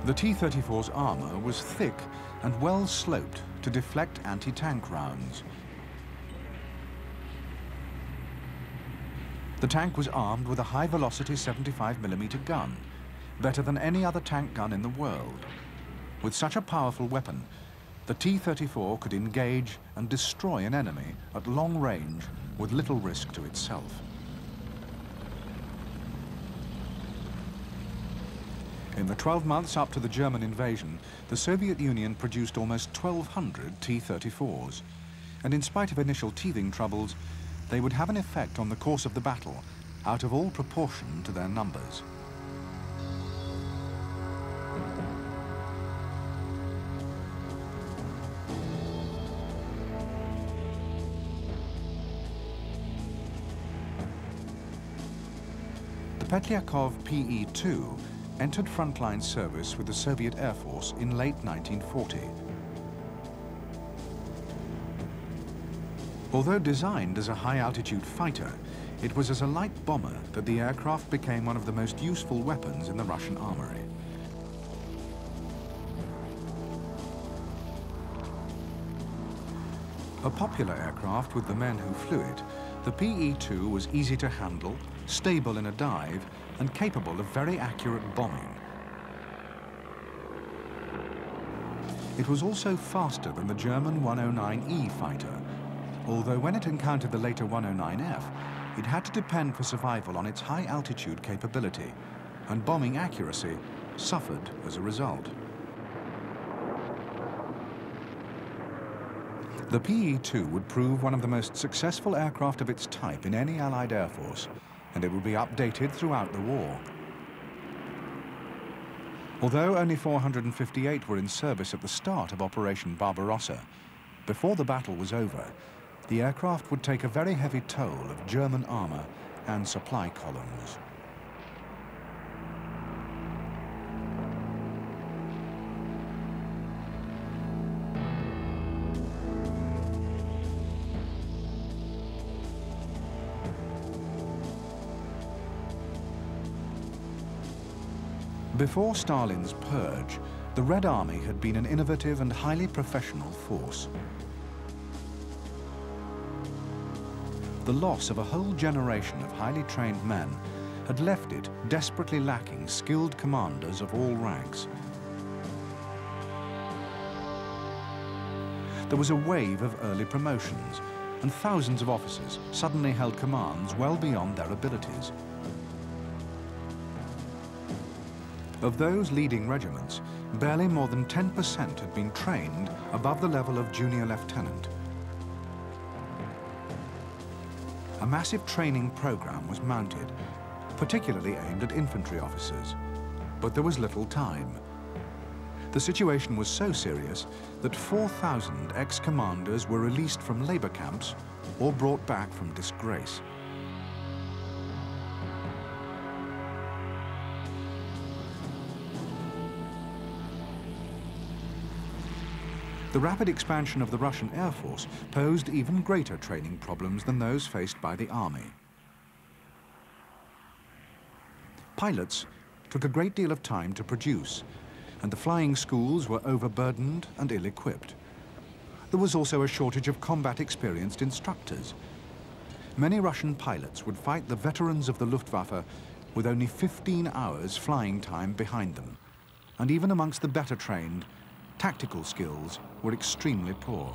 The T-34's armor was thick and well sloped to deflect anti-tank rounds. The tank was armed with a high-velocity 75mm gun, better than any other tank gun in the world. With such a powerful weapon, the T-34 could engage and destroy an enemy at long range with little risk to itself. In the 12 months up to the German invasion, the Soviet Union produced almost 1,200 T-34s. and in spite of initial teething troubles, they would have an effect on the course of the battle, out of all proportion to their numbers. The Petlyakov PE-2 entered frontline service with the Soviet Air Force in late 1940. Although designed as a high-altitude fighter, it was as a light bomber that the aircraft became one of the most useful weapons in the Russian armory. A popular aircraft with the men who flew it, the PE-2 was easy to handle, stable in a dive, and capable of very accurate bombing. It was also faster than the German 109E fighter, although when it encountered the later 109F, it had to depend for survival on its high-altitude capability, and bombing accuracy suffered as a result. The PE-2 would prove one of the most successful aircraft of its type in any Allied Air Force, and it would be updated throughout the war. Although only 458 were in service at the start of Operation Barbarossa, before the battle was over, the aircraft would take a very heavy toll of German armor and supply columns. Before Stalin's purge, the Red Army had been an innovative and highly professional force. The loss of a whole generation of highly trained men had left it desperately lacking skilled commanders of all ranks. There was a wave of early promotions, and thousands of officers suddenly held commands well beyond their abilities. Of those leading regiments, barely more than 10% had been trained above the level of junior lieutenant. A massive training program was mounted, particularly aimed at infantry officers, but there was little time. The situation was so serious that 4,000 ex-commanders were released from labor camps or brought back from disgrace. The rapid expansion of the Russian Air Force posed even greater training problems than those faced by the army. Pilots took a great deal of time to produce, and the flying schools were overburdened and ill-equipped. There was also a shortage of combat-experienced instructors. Many Russian pilots would fight the veterans of the Luftwaffe with only 15 hours flying time behind them, and even amongst the better trained, tactical skills were extremely poor.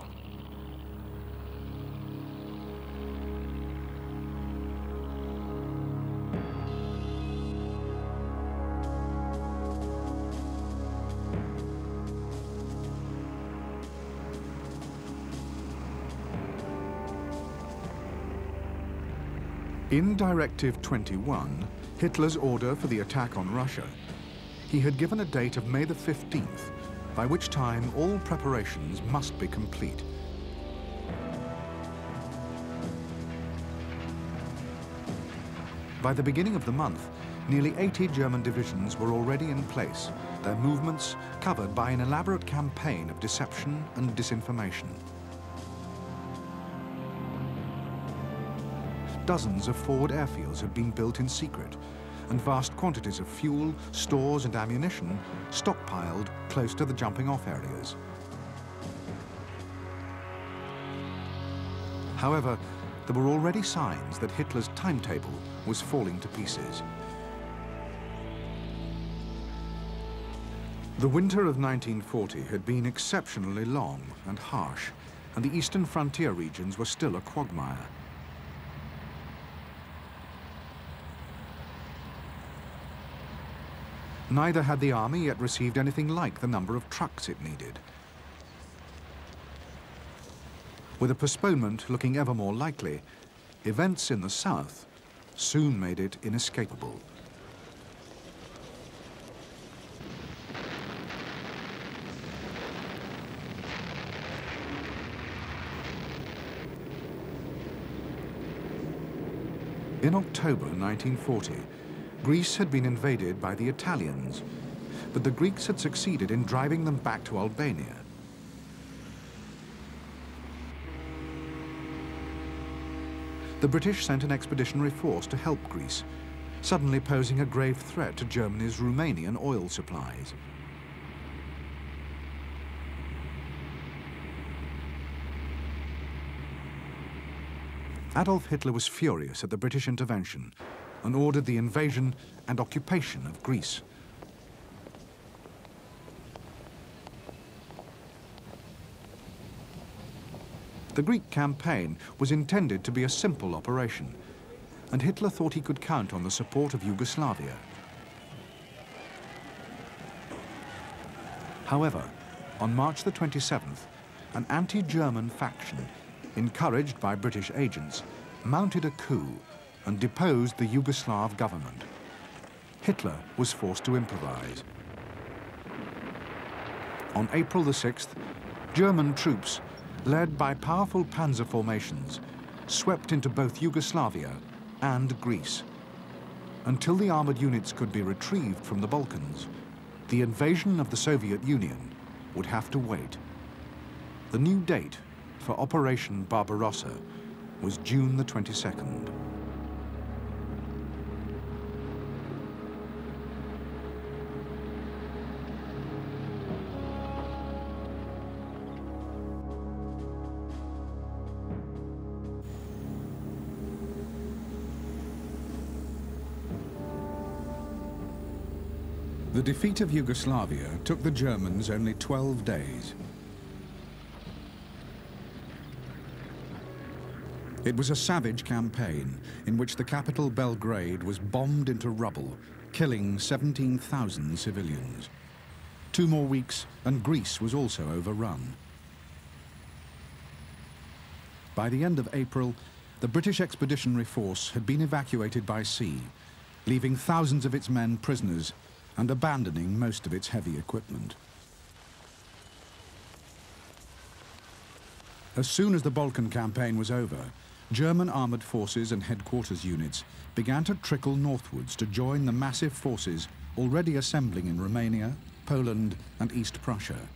In Directive 21, Hitler's order for the attack on Russia, he had given a date of May the 15th, by which time all preparations must be complete. By the beginning of the month, nearly 80 German divisions were already in place, their movements covered by an elaborate campaign of deception and disinformation. Dozens of forward airfields had been built in secret, and vast quantities of fuel, stores and ammunition stockpiled close to the jumping-off areas. However, there were already signs that Hitler's timetable was falling to pieces. The winter of 1940 had been exceptionally long and harsh, and the eastern frontier regions were still a quagmire. Neither had the army yet received anything like the number of trucks it needed. With a postponement looking ever more likely, events in the south soon made it inescapable. In October 1940, Greece had been invaded by the Italians, but the Greeks had succeeded in driving them back to Albania. The British sent an expeditionary force to help Greece, suddenly posing a grave threat to Germany's Romanian oil supplies. Adolf Hitler was furious at the British intervention and ordered the invasion and occupation of Greece. The Greek campaign was intended to be a simple operation, and Hitler thought he could count on the support of Yugoslavia. However, on March the 27th, an anti-German faction, encouraged by British agents, mounted a coup and deposed the Yugoslav government. Hitler was forced to improvise. On April the 6th, German troops, led by powerful panzer formations, swept into both Yugoslavia and Greece. Until the armored units could be retrieved from the Balkans, the invasion of the Soviet Union would have to wait. The new date for Operation Barbarossa was June the 22nd. The defeat of Yugoslavia took the Germans only 12 days. It was a savage campaign in which the capital Belgrade was bombed into rubble, killing 17,000 civilians. 2 more weeks and Greece was also overrun. By the end of April, the British Expeditionary Force had been evacuated by sea, leaving thousands of its men prisoners and abandoning most of its heavy equipment. As soon as the Balkan campaign was over, German armored forces and headquarters units began to trickle northwards to join the massive forces already assembling in Romania, Poland, and East Prussia.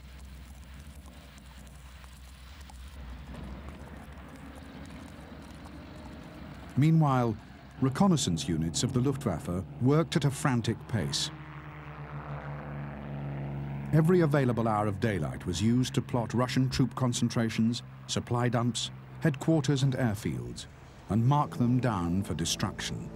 Meanwhile, reconnaissance units of the Luftwaffe worked at a frantic pace. Every available hour of daylight was used to plot Russian troop concentrations, supply dumps, headquarters and airfields, and mark them down for destruction.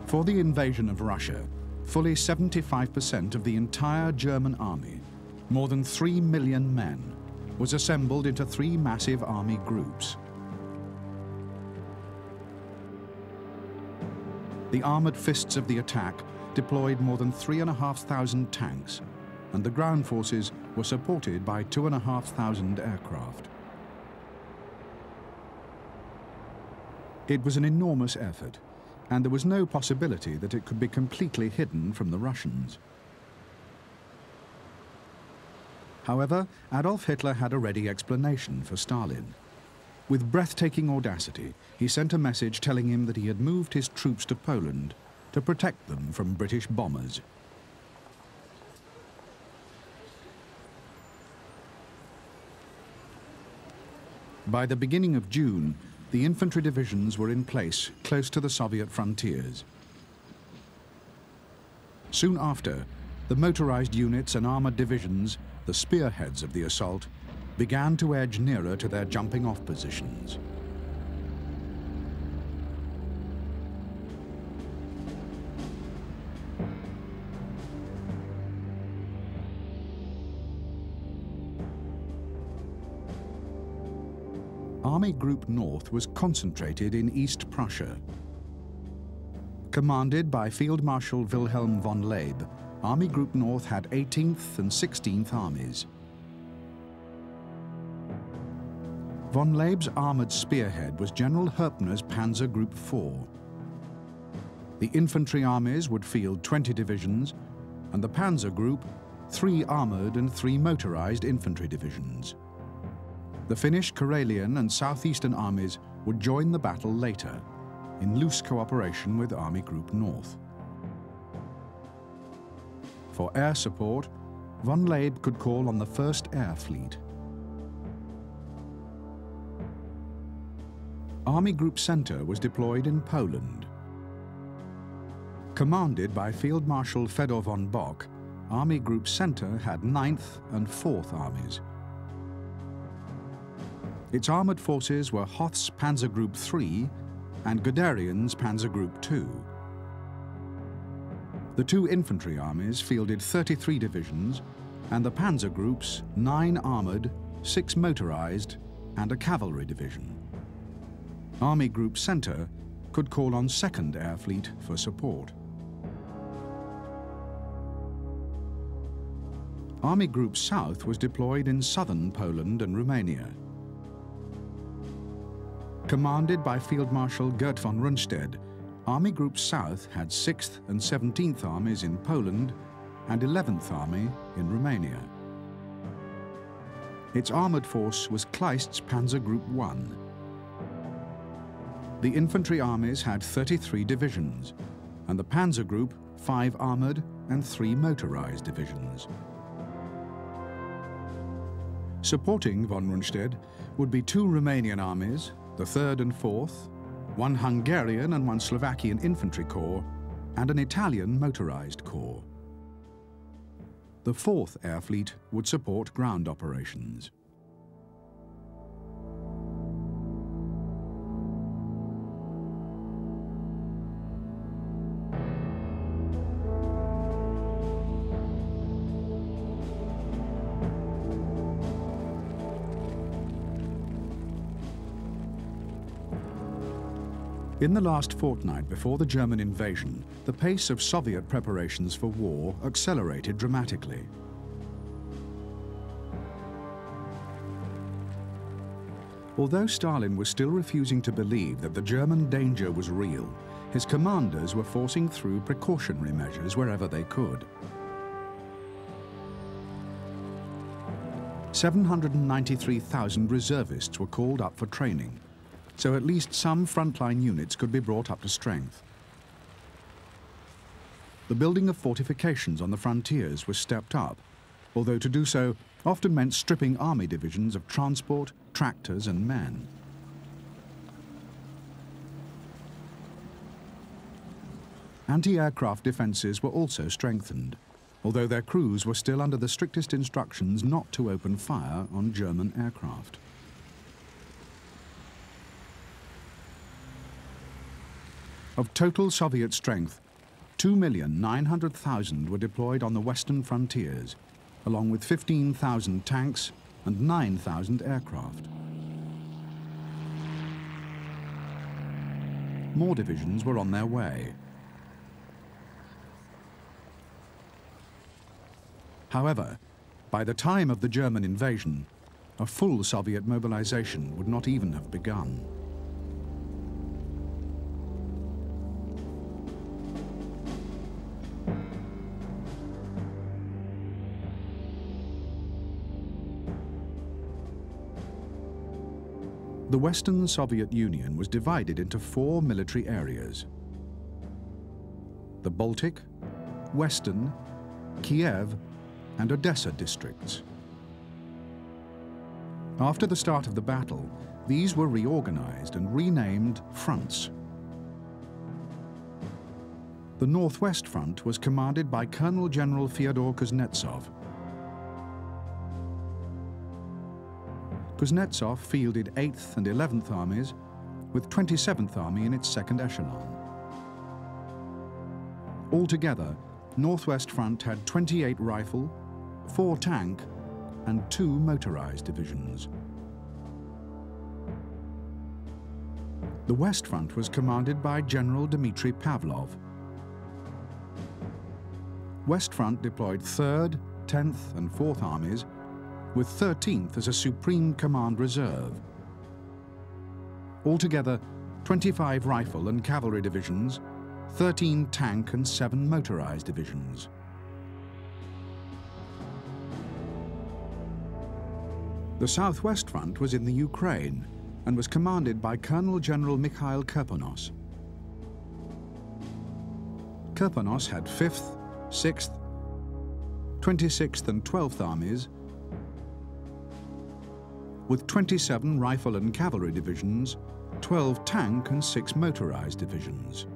For the invasion of Russia, fully 75% of the entire German army, more than 3 million men, was assembled into 3 massive army groups. The armored fists of the attack deployed more than 3,500 tanks, and the ground forces were supported by 2,500 aircraft. It was an enormous effort, and there was no possibility that it could be completely hidden from the Russians. However, Adolf Hitler had a ready explanation for Stalin. With breathtaking audacity, he sent a message telling him that he had moved his troops to Poland to protect them from British bombers. By the beginning of June, the infantry divisions were in place close to the Soviet frontiers. Soon after, the motorized units and armored divisions, the spearheads of the assault, began to edge nearer to their jumping-off positions. Army Group North was concentrated in East Prussia. Commanded by Field Marshal Wilhelm von Leeb, Army Group North had 18th and 16th Armies. Von Leeb's armoured spearhead was General Herpner's Panzer Group 4. The infantry armies would field 20 divisions, and the Panzer Group 3 armoured and 3 motorised infantry divisions. The Finnish, Karelian and southeastern armies would join the battle later, in loose cooperation with Army Group North. For air support, von Leeb could call on the 1st Air Fleet. Army Group Centre was deployed in Poland. Commanded by Field Marshal Fedor von Bock, Army Group Centre had 9th and 4th Armies. Its armoured forces were Hoth's Panzer Group 3 and Guderian's Panzer Group 2. The 2 infantry armies fielded 33 divisions, and the Panzer Groups 9 armoured, 6 motorised, and a cavalry division. Army Group Centre could call on 2nd Air Fleet for support. Army Group South was deployed in southern Poland and Romania. Commanded by Field Marshal Gert von Rundstedt, Army Group South had 6th and 17th Armies in Poland and 11th Army in Romania. Its armoured force was Kleist's Panzer Group 1. The infantry armies had 33 divisions, and the Panzer Group 5 armoured and 3 motorised divisions. Supporting von Rundstedt would be 2 Romanian armies, the 3rd and 4th, 1 Hungarian and 1 Slovakian infantry corps, and an Italian motorised corps. The 4th Air Fleet would support ground operations. In the last fortnight before the German invasion, the pace of Soviet preparations for war accelerated dramatically. Although Stalin was still refusing to believe that the German danger was real, his commanders were forcing through precautionary measures wherever they could. 793,000 reservists were called up for training, so at least some frontline units could be brought up to strength. The building of fortifications on the frontiers was stepped up, although to do so often meant stripping army divisions of transport, tractors and men. Anti-aircraft defences were also strengthened, although their crews were still under the strictest instructions not to open fire on German aircraft. Of total Soviet strength, 2,900,000 were deployed on the western frontiers, along with 15,000 tanks and 9,000 aircraft. More divisions were on their way. However, by the time of the German invasion, a full Soviet mobilization would not even have begun. The Western Soviet Union was divided into 4 military areas: the Baltic, Western, Kiev, and Odessa districts. After the start of the battle, these were reorganized and renamed fronts. The Northwest Front was commanded by Colonel General Fyodor Kuznetsov. Kuznetsov fielded 8th and 11th Armies, with 27th Army in its second echelon. Altogether, Northwest Front had 28 rifle, 4 tank, and 2 motorized divisions. The West Front was commanded by General Dmitry Pavlov. West Front deployed 3rd, 10th and 4th Armies, with 13th as a Supreme Command Reserve. Altogether, 25 rifle and cavalry divisions, 13 tank and 7 motorized divisions. The Southwest Front was in the Ukraine and was commanded by Colonel General Mikhail Kirponos. Kirponos had 5th, 6th, 26th and 12th Armies, with 27 rifle and cavalry divisions, 12 tank and 6 motorized divisions.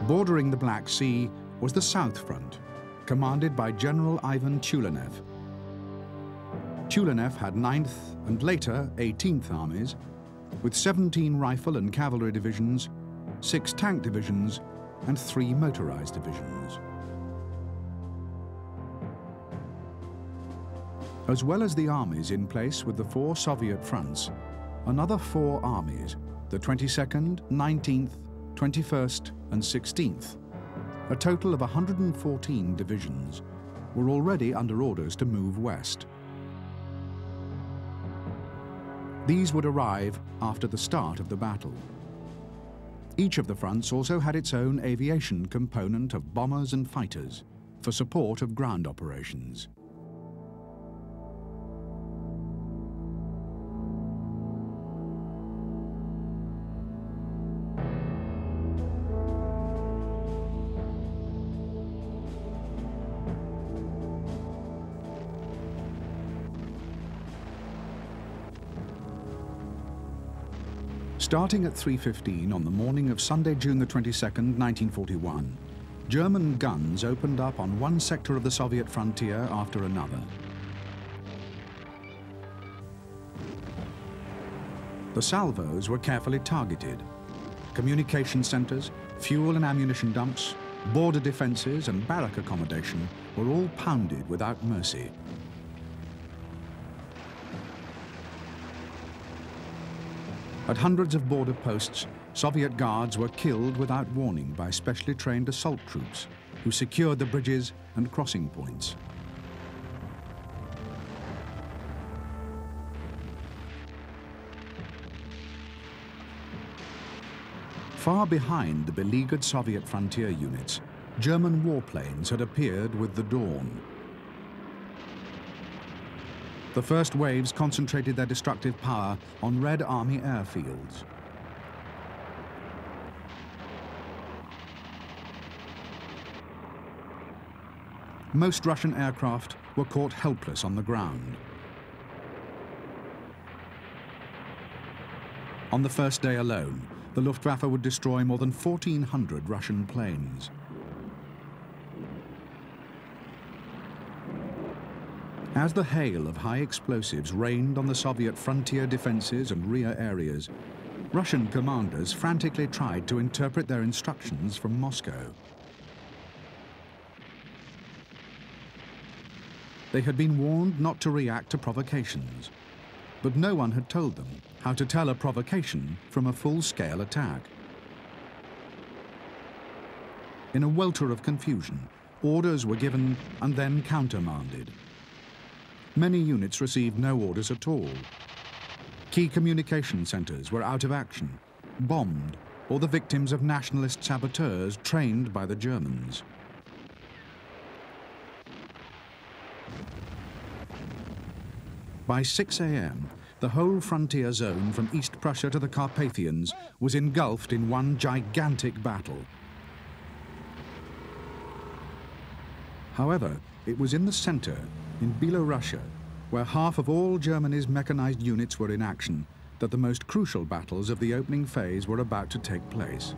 Bordering the Black Sea was the South Front, commanded by General Ivan Chulenev. Chulenev had 9th and later 18th Armies, with 17 rifle and cavalry divisions, 6 tank divisions and 3 motorized divisions. As well as the armies in place with the 4 Soviet fronts, another 4 armies, the 22nd, 19th, 21st and 16th, a total of 114 divisions, were already under orders to move west. These would arrive after the start of the battle. Each of the fronts also had its own aviation component of bombers and fighters for support of ground operations. Starting at 3:15 on the morning of Sunday, June the 22nd, 1941, German guns opened up on one sector of the Soviet frontier after another. The salvos were carefully targeted. Communication centers, fuel and ammunition dumps, border defenses and barrack accommodation were all pounded without mercy. At hundreds of border posts, Soviet guards were killed without warning by specially trained assault troops who secured the bridges and crossing points. Far behind the beleaguered Soviet frontier units, German warplanes had appeared with the dawn. The first waves concentrated their destructive power on Red Army airfields. Most Russian aircraft were caught helpless on the ground. On the first day alone, the Luftwaffe would destroy more than 1,400 Russian planes. As the hail of high explosives rained on the Soviet frontier defenses and rear areas, Russian commanders frantically tried to interpret their instructions from Moscow. They had been warned not to react to provocations, but no one had told them how to tell a provocation from a full-scale attack. In a welter of confusion, orders were given and then countermanded. Many units received no orders at all. Key communication centers were out of action, bombed, or the victims of nationalist saboteurs trained by the Germans. By 6 a.m., the whole frontier zone from East Prussia to the Carpathians was engulfed in one gigantic battle. However, it was in the center, in Belorussia, where half of all Germany's mechanized units were in action, that the most crucial battles of the opening phase were about to take place.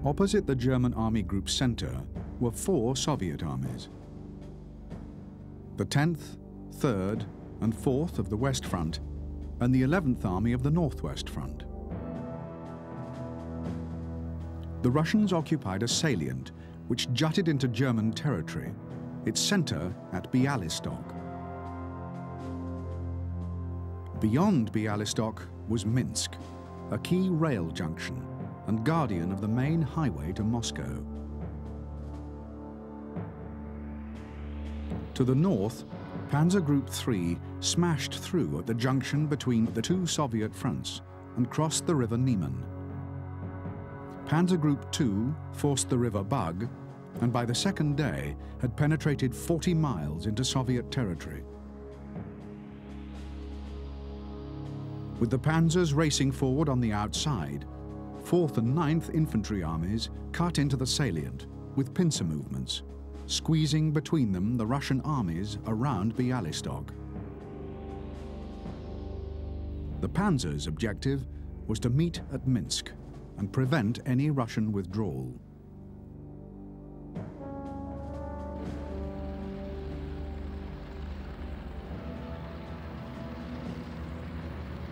Opposite the German Army Group center were 4 Soviet armies. The 10th, 3rd and 4th of the West Front and the 11th Army of the Northwest Front. The Russians occupied a salient which jutted into German territory, its center at Bialystok. Beyond Bialystok was Minsk, a key rail junction and guardian of the main highway to Moscow. To the north, Panzer Group 3 smashed through at the junction between the two Soviet fronts and crossed the river Niemen. Panzer Group 2 forced the river Bug and by the second day had penetrated 40 miles into Soviet territory. With the panzers racing forward on the outside, 4th and 9th Infantry Armies cut into the salient with pincer movements, squeezing between them the Russian armies around Bialystok. The panzers' objective was to meet at Minsk and prevent any Russian withdrawal.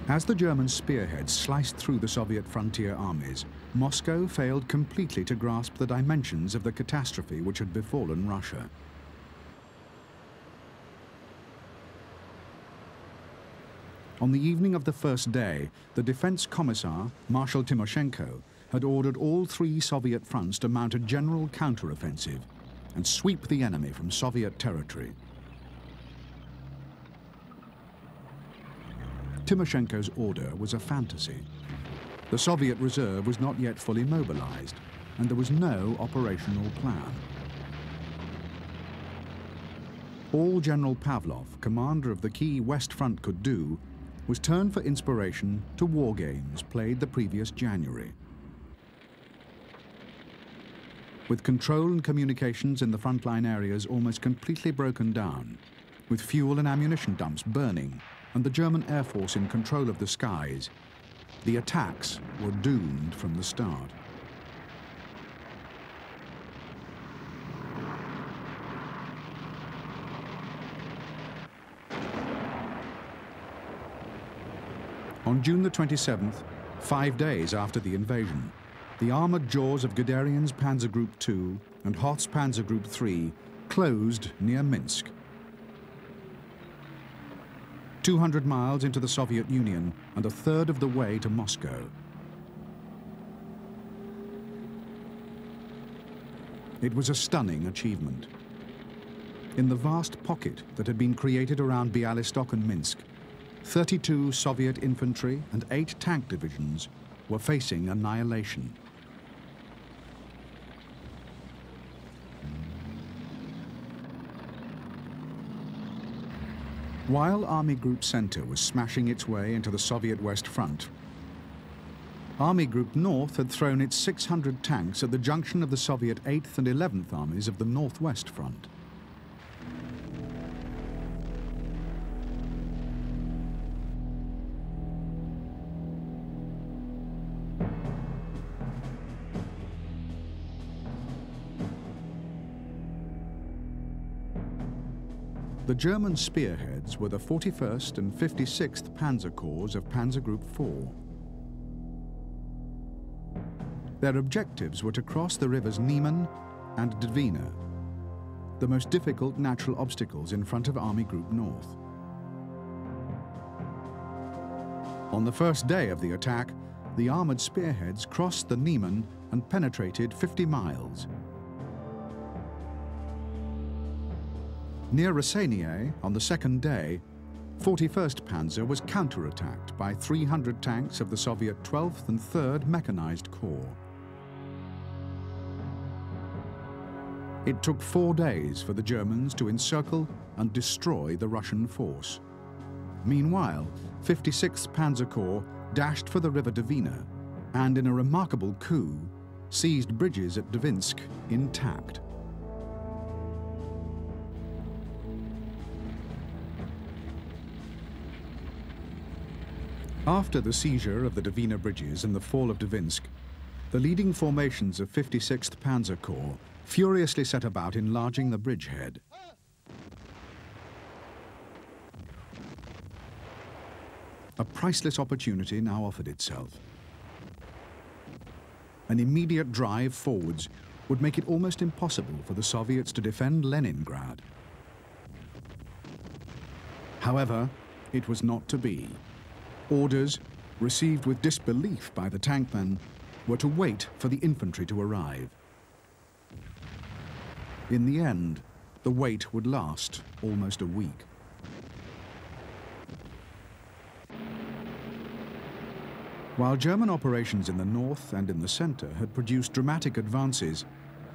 As the German spearheads sliced through the Soviet frontier armies, Moscow failed completely to grasp the dimensions of the catastrophe which had befallen Russia. On the evening of the first day, the Defense Commissar, Marshal Timoshenko, had ordered all three Soviet fronts to mount a general counteroffensive and sweep the enemy from Soviet territory. Timoshenko's order was a fantasy. The Soviet reserve was not yet fully mobilized, and there was no operational plan. All General Pavlov, commander of the key West Front, could do was turn for inspiration to war games played the previous January. With control and communications in the frontline areas almost completely broken down, with fuel and ammunition dumps burning, and the German Air Force in control of the skies, the attacks were doomed from the start. On June the 27th, 5 days after the invasion, the armored jaws of Guderian's Panzer Group 2 and Hoth's Panzer Group 3 closed near Minsk. 200 miles into the Soviet Union and a third of the way to Moscow. It was a stunning achievement. In the vast pocket that had been created around Bialystok and Minsk, 32 Soviet infantry and 8 tank divisions were facing annihilation. While Army Group Center was smashing its way into the Soviet West Front, Army Group North had thrown its 600 tanks at the junction of the Soviet 8th and 11th Armies of the Northwest Front. The German spearheads were the 41st and 56th Panzer Corps of Panzer Group 4. Their objectives were to cross the rivers Niemen and Dvina, the most difficult natural obstacles in front of Army Group North. On the first day of the attack, the armored spearheads crossed the Niemen and penetrated 50 miles. Near Rassenier, on the second day, 41st Panzer was counterattacked by 300 tanks of the Soviet 12th and 3rd Mechanized Corps. It took 4 days for the Germans to encircle and destroy the Russian force. Meanwhile, 56th Panzer Corps dashed for the river Dvina and, in a remarkable coup, seized bridges at Dvinsk intact. After the seizure of the Dvina bridges and the fall of Dvinsk, the leading formations of 56th Panzer Corps furiously set about enlarging the bridgehead. A priceless opportunity now offered itself. An immediate drive forwards would make it almost impossible for the Soviets to defend Leningrad. However, it was not to be. Orders, received with disbelief by the tankmen, were to wait for the infantry to arrive. In the end, the wait would last almost a week. While German operations in the north and in the center had produced dramatic advances,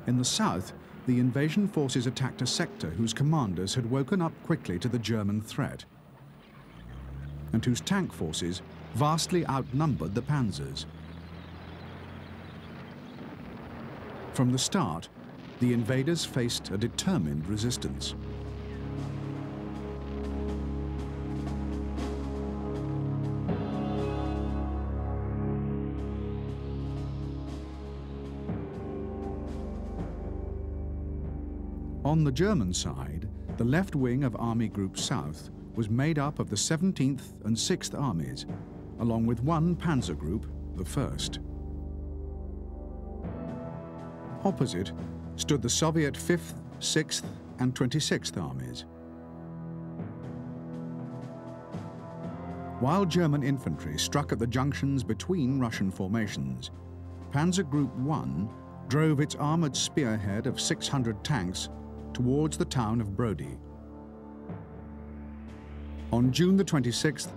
in the south, the invasion forces attacked a sector whose commanders had woken up quickly to the German threat, and whose tank forces vastly outnumbered the panzers. From the start, the invaders faced a determined resistance. On the German side, the left wing of Army Group South was made up of the 17th and 6th Armies, along with one panzer group, the 1st. Opposite stood the Soviet 5th, 6th and 26th Armies. While German infantry struck at the junctions between Russian formations, Panzer Group 1 drove its armored spearhead of 600 tanks towards the town of Brody. On June the 26th,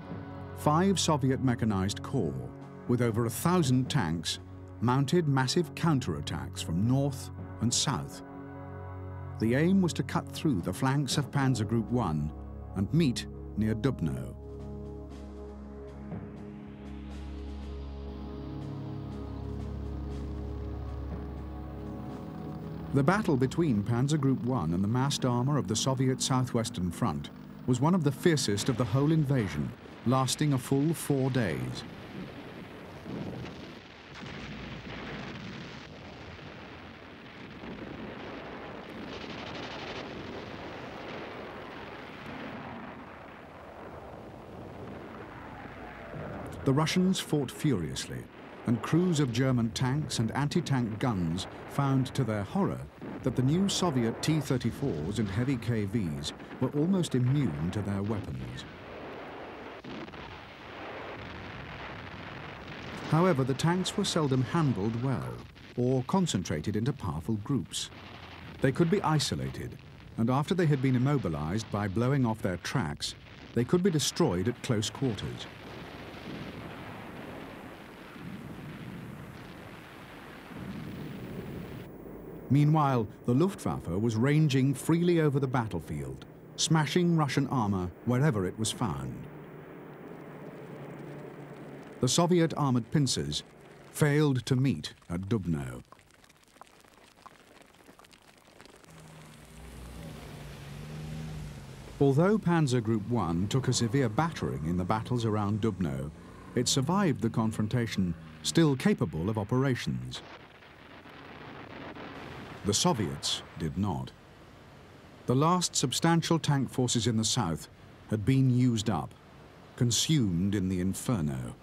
5 Soviet mechanized corps, with over 1,000 tanks, mounted massive counterattacks from north and south. The aim was to cut through the flanks of Panzer Group 1 and meet near Dubno. The battle between Panzer Group 1 and the massed armor of the Soviet Southwestern Front was one of the fiercest of the whole invasion, lasting a full 4 days. The Russians fought furiously, and crews of German tanks and anti-tank guns found to their horror that the new Soviet T-34s and heavy KVs were almost immune to their weapons. However, the tanks were seldom handled well or concentrated into powerful groups. They could be isolated, and after they had been immobilized by blowing off their tracks, they could be destroyed at close quarters. Meanwhile, the Luftwaffe was ranging freely over the battlefield, smashing Russian armor wherever it was found. The Soviet armored pincers failed to meet at Dubno. Although Panzer Group 1 took a severe battering in the battles around Dubno, it survived the confrontation, still capable of operations. The Soviets did not. The last substantial tank forces in the south had been used up, consumed in the inferno.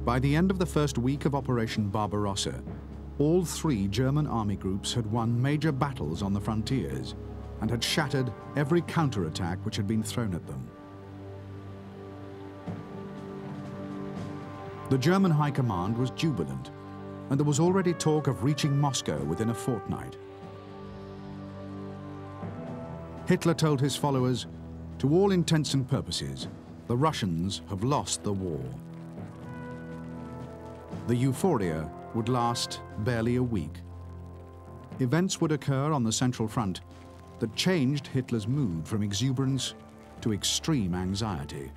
By the end of the first week of Operation Barbarossa, all 3 German army groups had won major battles on the frontiers and had shattered every counterattack which had been thrown at them. The German High Command was jubilant, and there was already talk of reaching Moscow within a fortnight. Hitler told his followers, "To all intents and purposes, the Russians have lost the war." The euphoria would last barely a week. Events would occur on the Central Front that changed Hitler's mood from exuberance to extreme anxiety.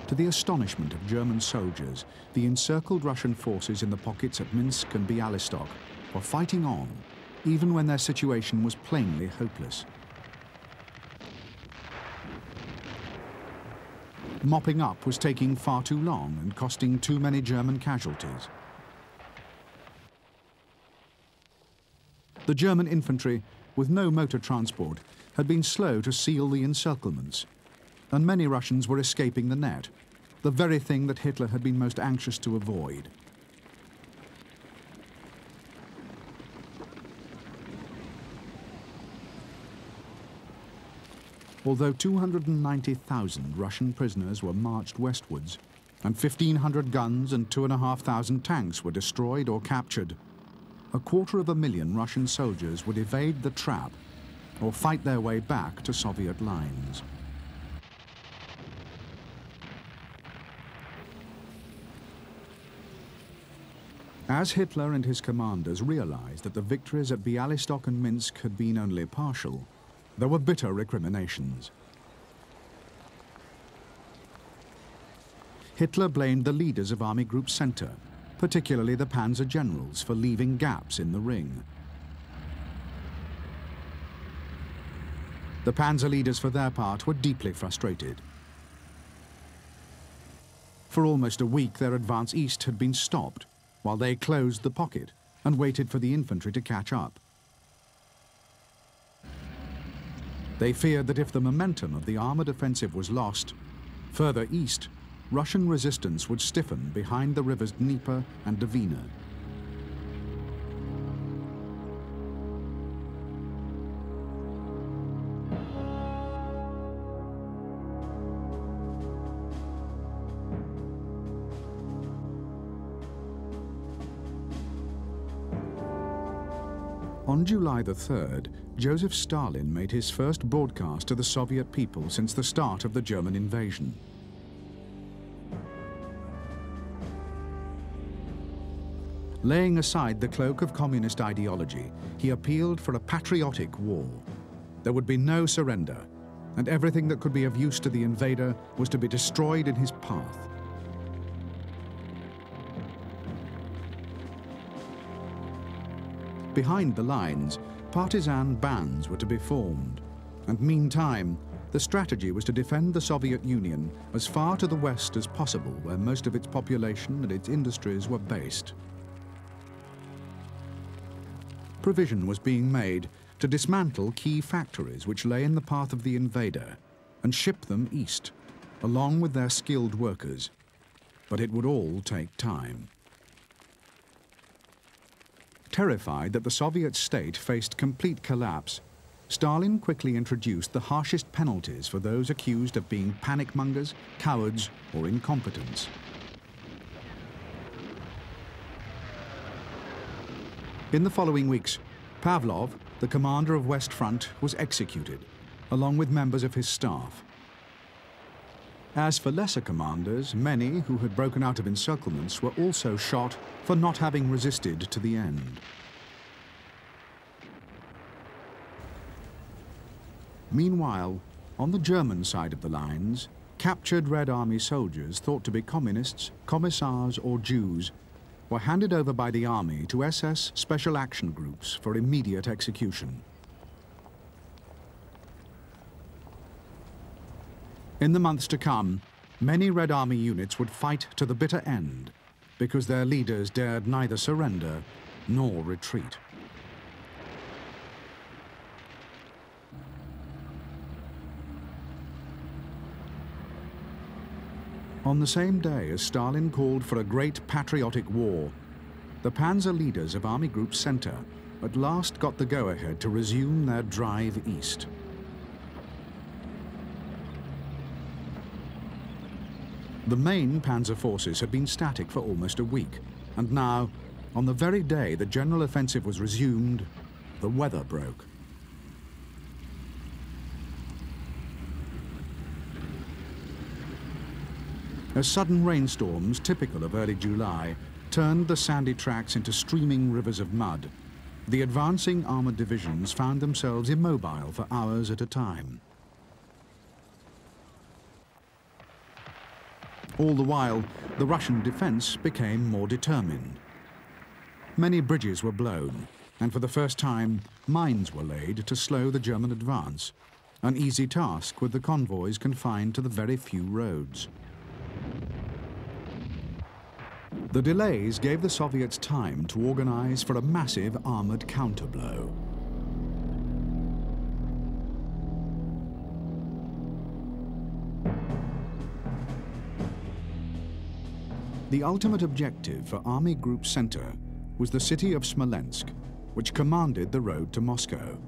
To the astonishment of German soldiers, the encircled Russian forces in the pockets at Minsk and Bialystok were fighting on, even when their situation was plainly hopeless. Mopping up was taking far too long and costing too many German casualties. The German infantry, with no motor transport, had been slow to seal the encirclements, and many Russians were escaping the net, the very thing that Hitler had been most anxious to avoid. Although 290,000 Russian prisoners were marched westwards, and 1,500 guns and 2,500 tanks were destroyed or captured, 250,000 Russian soldiers would evade the trap or fight their way back to Soviet lines. As Hitler and his commanders realized that the victories at Bialystok and Minsk had been only partial, there were bitter recriminations. Hitler blamed the leaders of Army Group Center, particularly the Panzer generals, for leaving gaps in the ring. The Panzer leaders, for their part, were deeply frustrated. For almost a week, their advance east had been stopped, while they closed the pocket and waited for the infantry to catch up. They feared that if the momentum of the armored offensive was lost, further east, Russian resistance would stiffen behind the rivers Dnieper and Dvina. On July the 3rd, Joseph Stalin made his first broadcast to the Soviet people since the start of the German invasion. Laying aside the cloak of communist ideology, he appealed for a patriotic war. There would be no surrender, and everything that could be of use to the invader was to be destroyed in his path. Behind the lines, partisan bands were to be formed, and meantime, the strategy was to defend the Soviet Union as far to the west as possible, where most of its population and its industries were based. Provision was being made to dismantle key factories which lay in the path of the invader and ship them east, along with their skilled workers. But it would all take time. Terrified that the Soviet state faced complete collapse, Stalin quickly introduced the harshest penalties for those accused of being panic-mongers, cowards, or incompetents. In the following weeks, Pavlov, the commander of West Front, was executed, along with members of his staff. As for lesser commanders, many who had broken out of encirclements were also shot for not having resisted to the end. Meanwhile, on the German side of the lines, captured Red Army soldiers thought to be communists, commissars or Jews were handed over by the army to SS Special Action Groups for immediate execution. In the months to come, many Red Army units would fight to the bitter end because their leaders dared neither surrender nor retreat. On the same day as Stalin called for a great patriotic war, the panzer leaders of Army Group Center at last got the go-ahead to resume their drive east. The main panzer forces had been static for almost a week, and now, on the very day the general offensive was resumed, the weather broke. As sudden rainstorms, typical of early July, turned the sandy tracks into streaming rivers of mud, the advancing armored divisions found themselves immobile for hours at a time. All the while, the Russian defense became more determined. Many bridges were blown, and for the first time, mines were laid to slow the German advance, an easy task with the convoys confined to the very few roads. The delays gave the Soviets time to organize for a massive armored counterblow. The ultimate objective for Army Group Center was the city of Smolensk, which commanded the road to Moscow.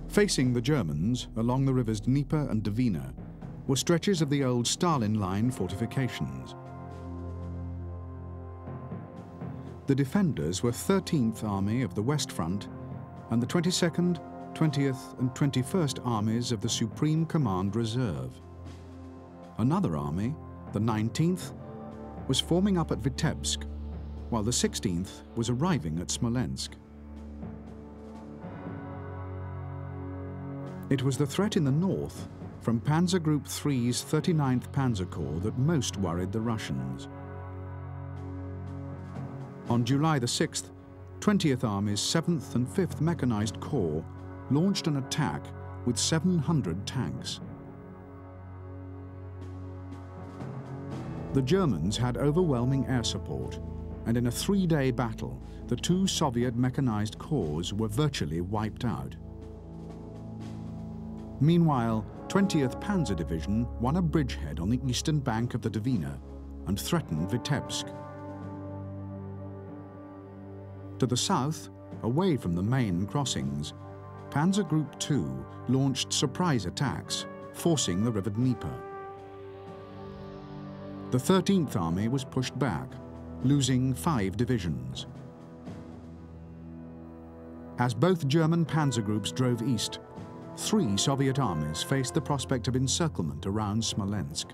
Facing the Germans, along the rivers Dnieper and Dvina, were stretches of the old Stalin Line fortifications. The defenders were 13th Army of the West Front and the 22nd, 20th and 21st Armies of the Supreme Command Reserve. Another army, the 19th, was forming up at Vitebsk, while the 16th was arriving at Smolensk. It was the threat in the north, from Panzer Group 3's 39th Panzer Corps, that most worried the Russians. On July the 6th, 20th Army's 7th and 5th Mechanized Corps launched an attack with 700 tanks. The Germans had overwhelming air support, and in a 3-day battle, the two Soviet mechanized corps were virtually wiped out. Meanwhile, 20th Panzer Division won a bridgehead on the eastern bank of the Dvina and threatened Vitebsk. To the south, away from the main crossings, Panzer Group 2 launched surprise attacks, forcing the River Dnieper. The 13th Army was pushed back, losing 5 divisions. As both German panzer groups drove east, 3 Soviet armies faced the prospect of encirclement around Smolensk.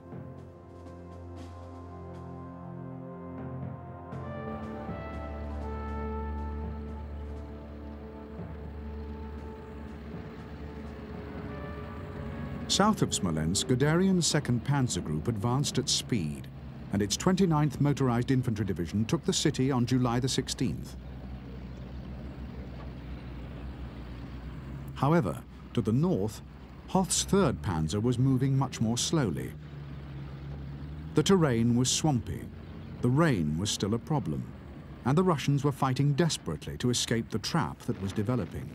South of Smolensk, Guderian's 2nd Panzer Group advanced at speed, and its 29th Motorized Infantry Division took the city on July the 16th. However, to the north, Hoth's 3rd Panzer was moving much more slowly. The terrain was swampy, the rain was still a problem, and the Russians were fighting desperately to escape the trap that was developing.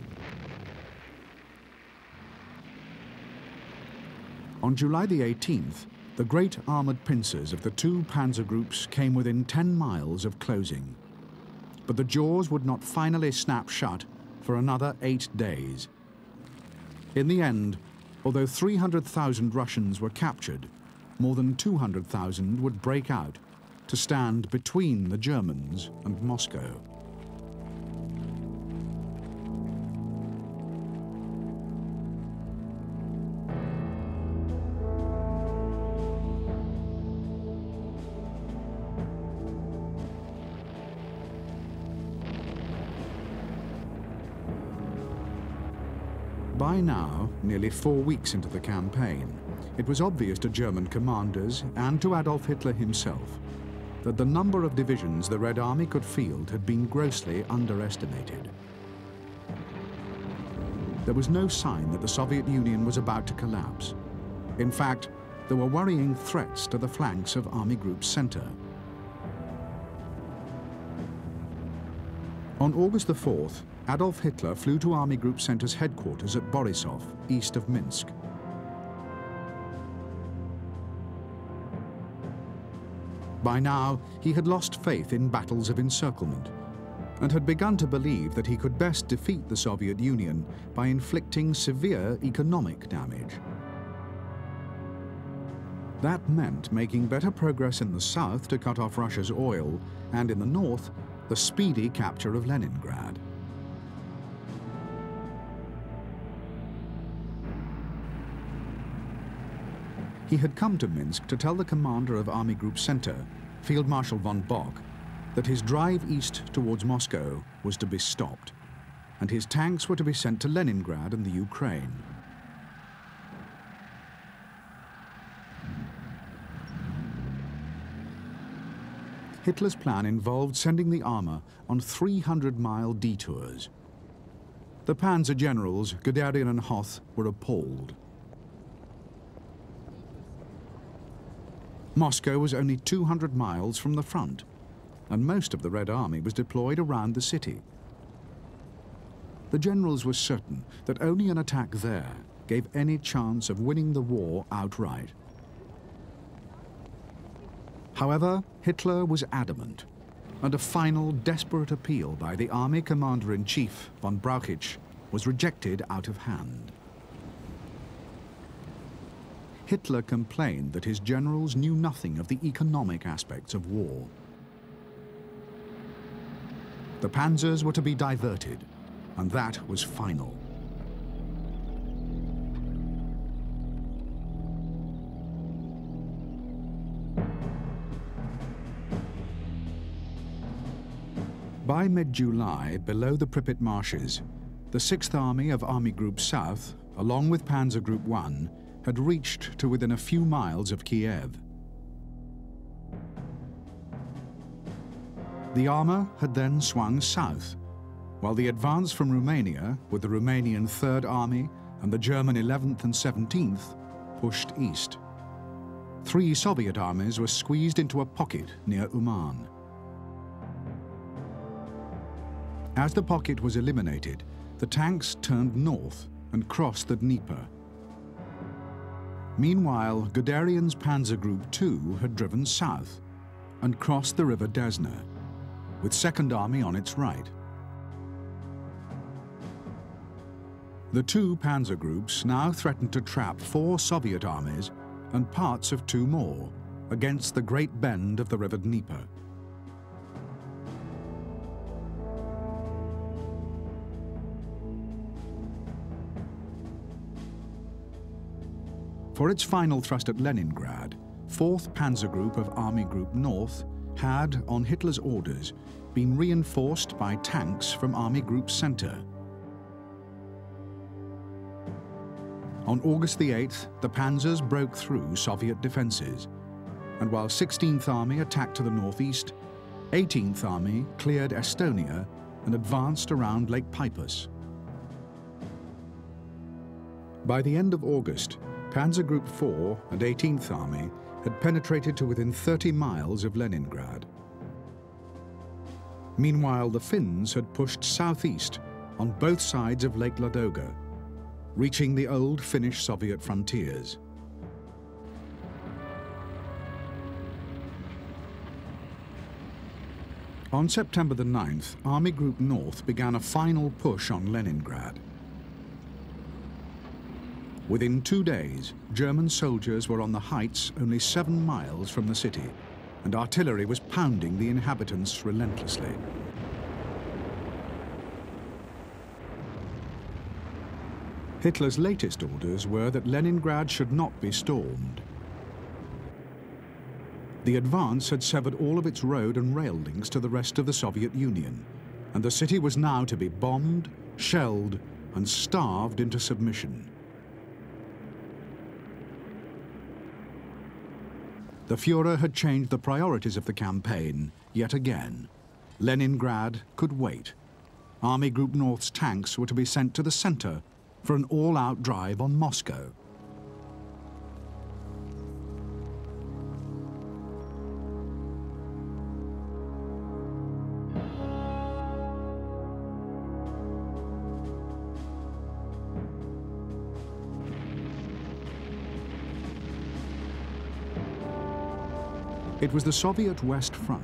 On July the 18th, the great armored pincers of the 2 panzer groups came within 10 miles of closing. But the jaws would not finally snap shut for another 8 days. In the end, although 300,000 Russians were captured, more than 200,000 would break out to stand between the Germans and Moscow. By now, nearly 4 weeks into the campaign, it was obvious to German commanders and to Adolf Hitler himself that the number of divisions the Red Army could field had been grossly underestimated. There was no sign that the Soviet Union was about to collapse. In fact, there were worrying threats to the flanks of Army Group Center. On August the 4th, Adolf Hitler flew to Army Group Center's headquarters at Borisov, east of Minsk. By now, he had lost faith in battles of encirclement and had begun to believe that he could best defeat the Soviet Union by inflicting severe economic damage. That meant making better progress in the south to cut off Russia's oil, and in the north, the speedy capture of Leningrad. He had come to Minsk to tell the commander of Army Group Center, Field Marshal von Bock, that his drive east towards Moscow was to be stopped, and his tanks were to be sent to Leningrad and the Ukraine. Hitler's plan involved sending the armor on 300-mile detours. The panzer generals, Guderian and Hoth, were appalled. Moscow was only 200 miles from the front, and most of the Red Army was deployed around the city. The generals were certain that only an attack there gave any chance of winning the war outright. However, Hitler was adamant, and a final desperate appeal by the army commander-in-chief, von Brauchitsch, was rejected out of hand. Hitler complained that his generals knew nothing of the economic aspects of war. The panzers were to be diverted, and that was final. By mid-July, below the Pripyat marshes, the 6th Army of Army Group South, along with Panzer Group 1, had reached to within a few miles of Kiev. The armor had then swung south, while the advance from Romania, with the Romanian 3rd Army and the German 11th and 17th, pushed east. 3 Soviet armies were squeezed into a pocket near Uman. As the pocket was eliminated, the tanks turned north and crossed the Dnieper. Meanwhile, Guderian's Panzer Group 2 had driven south and crossed the river Desna, with 2nd Army on its right. The 2 panzer groups now threatened to trap 4 Soviet armies and parts of 2 more against the great bend of the river Dnieper. For its final thrust at Leningrad, 4th Panzer Group of Army Group North had, on Hitler's orders, been reinforced by tanks from Army Group Center. On August the 8th, the panzers broke through Soviet defenses, and while 16th Army attacked to the northeast, 18th Army cleared Estonia and advanced around Lake Peipus. By the end of August, Panzer Group 4 and 18th Army had penetrated to within 30 miles of Leningrad. Meanwhile, the Finns had pushed southeast on both sides of Lake Ladoga, reaching the old Finnish-Soviet frontiers. On September the 9th, Army Group North began a final push on Leningrad. Within 2 days, German soldiers were on the heights only 7 miles from the city, and artillery was pounding the inhabitants relentlessly. Hitler's latest orders were that Leningrad should not be stormed. The advance had severed all of its road and rail links to the rest of the Soviet Union, and the city was now to be bombed, shelled, and starved into submission. The Führer had changed the priorities of the campaign yet again. Leningrad could wait. Army Group North's tanks were to be sent to the center for an all-out drive on Moscow. It was the Soviet West Front,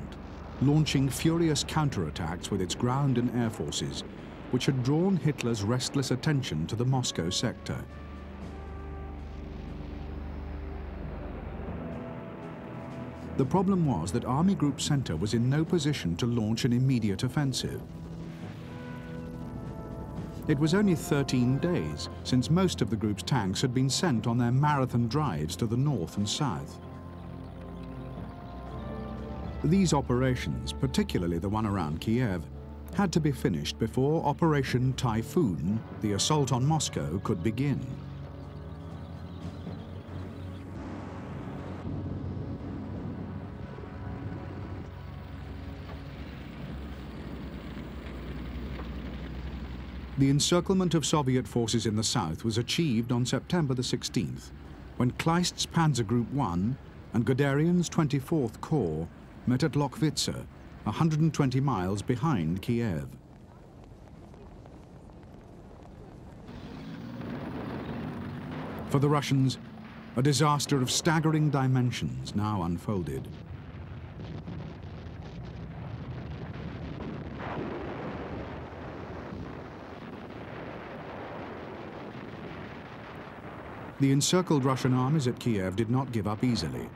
launching furious counterattacks with its ground and air forces, which had drawn Hitler's restless attention to the Moscow sector. The problem was that Army Group Center was in no position to launch an immediate offensive. It was only 13 days since most of the group's tanks had been sent on their marathon drives to the north and south. These operations, particularly the one around Kiev, had to be finished before Operation Typhoon, the assault on Moscow, could begin. The encirclement of Soviet forces in the south was achieved on September the 16th, when Kleist's Panzer Group 1 and Guderian's 24th Corps met at Lochwitzer, 120 miles behind Kiev. For the Russians, a disaster of staggering dimensions now unfolded. The encircled Russian armies at Kiev did not give up easily.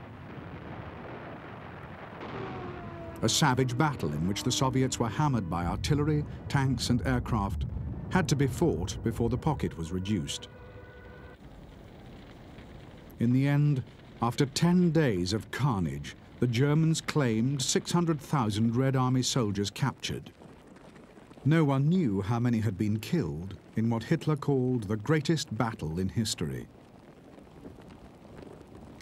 A savage battle in which the Soviets were hammered by artillery, tanks and aircraft had to be fought before the pocket was reduced. In the end, after 10 days of carnage, the Germans claimed 600,000 Red Army soldiers captured. No one knew how many had been killed in what Hitler called the greatest battle in history.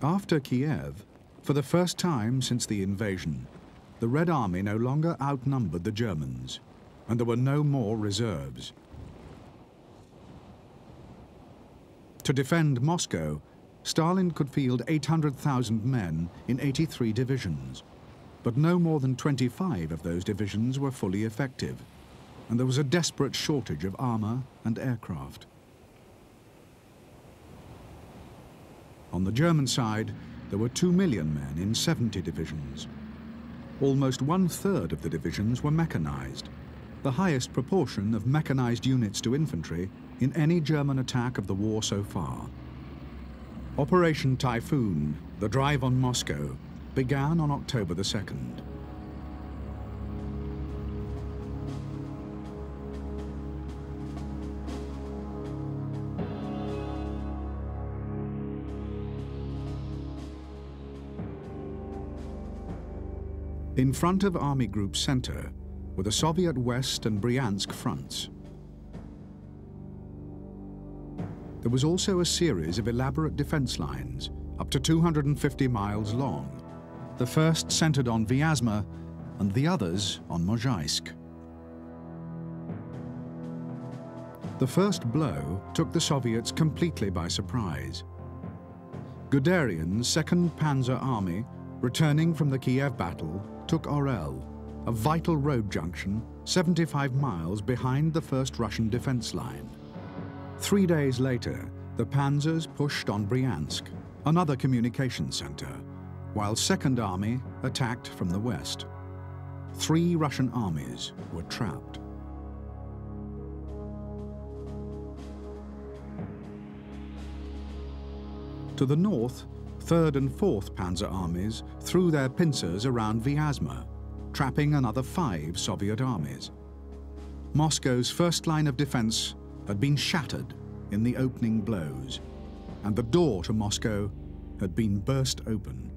After Kiev, for the first time since the invasion, the Red Army no longer outnumbered the Germans, and there were no more reserves. To defend Moscow, Stalin could field 800,000 men in 83 divisions, but no more than 25 of those divisions were fully effective, and there was a desperate shortage of armor and aircraft. On the German side, there were 2 million men in 70 divisions. Almost 1/3 of the divisions were mechanized, the highest proportion of mechanized units to infantry in any German attack of the war so far. Operation Typhoon, the drive on Moscow, began on October the 2nd. In front of Army Group Center were the Soviet West and Bryansk fronts. There was also a series of elaborate defense lines, up to 250 miles long. The first centered on Vyazma and the others on Mozhaisk. The first blow took the Soviets completely by surprise. Guderian's 2nd Panzer Army, returning from the Kiev battle, took Orel, a vital road junction 75 miles behind the first Russian defense line. 3 days later, the panzers pushed on Bryansk, another communications center, while 2nd Army attacked from the west. 3 Russian armies were trapped. To the north, 3rd and 4th Panzer Armies threw their pincers around Vyazma, trapping another 5 Soviet armies. Moscow's first line of defense had been shattered in the opening blows, and the door to Moscow had been burst open.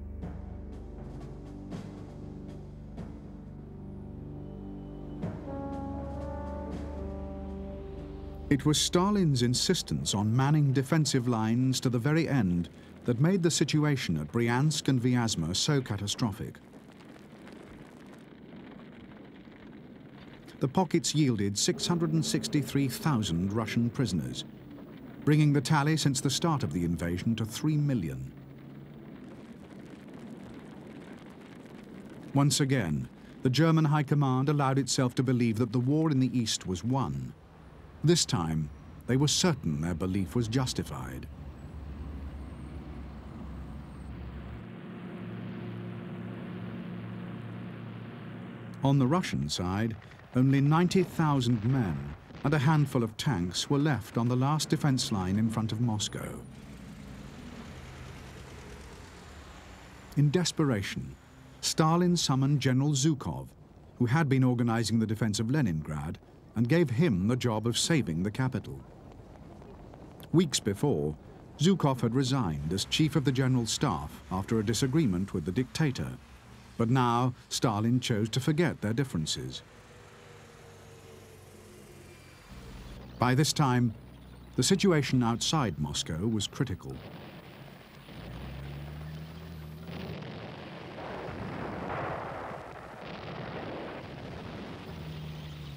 It was Stalin's insistence on manning defensive lines to the very end that made the situation at Bryansk and Vyazma so catastrophic. The pockets yielded 663,000 Russian prisoners, bringing the tally since the start of the invasion to 3 million. Once again, the German High Command allowed itself to believe that the war in the East was won. This time, they were certain their belief was justified. On the Russian side, only 90,000 men and a handful of tanks were left on the last defense line in front of Moscow. In desperation, Stalin summoned General Zhukov, who had been organizing the defense of Leningrad, and gave him the job of saving the capital. Weeks before, Zhukov had resigned as chief of the general staff after a disagreement with the dictator, but now Stalin chose to forget their differences. By this time, the situation outside Moscow was critical.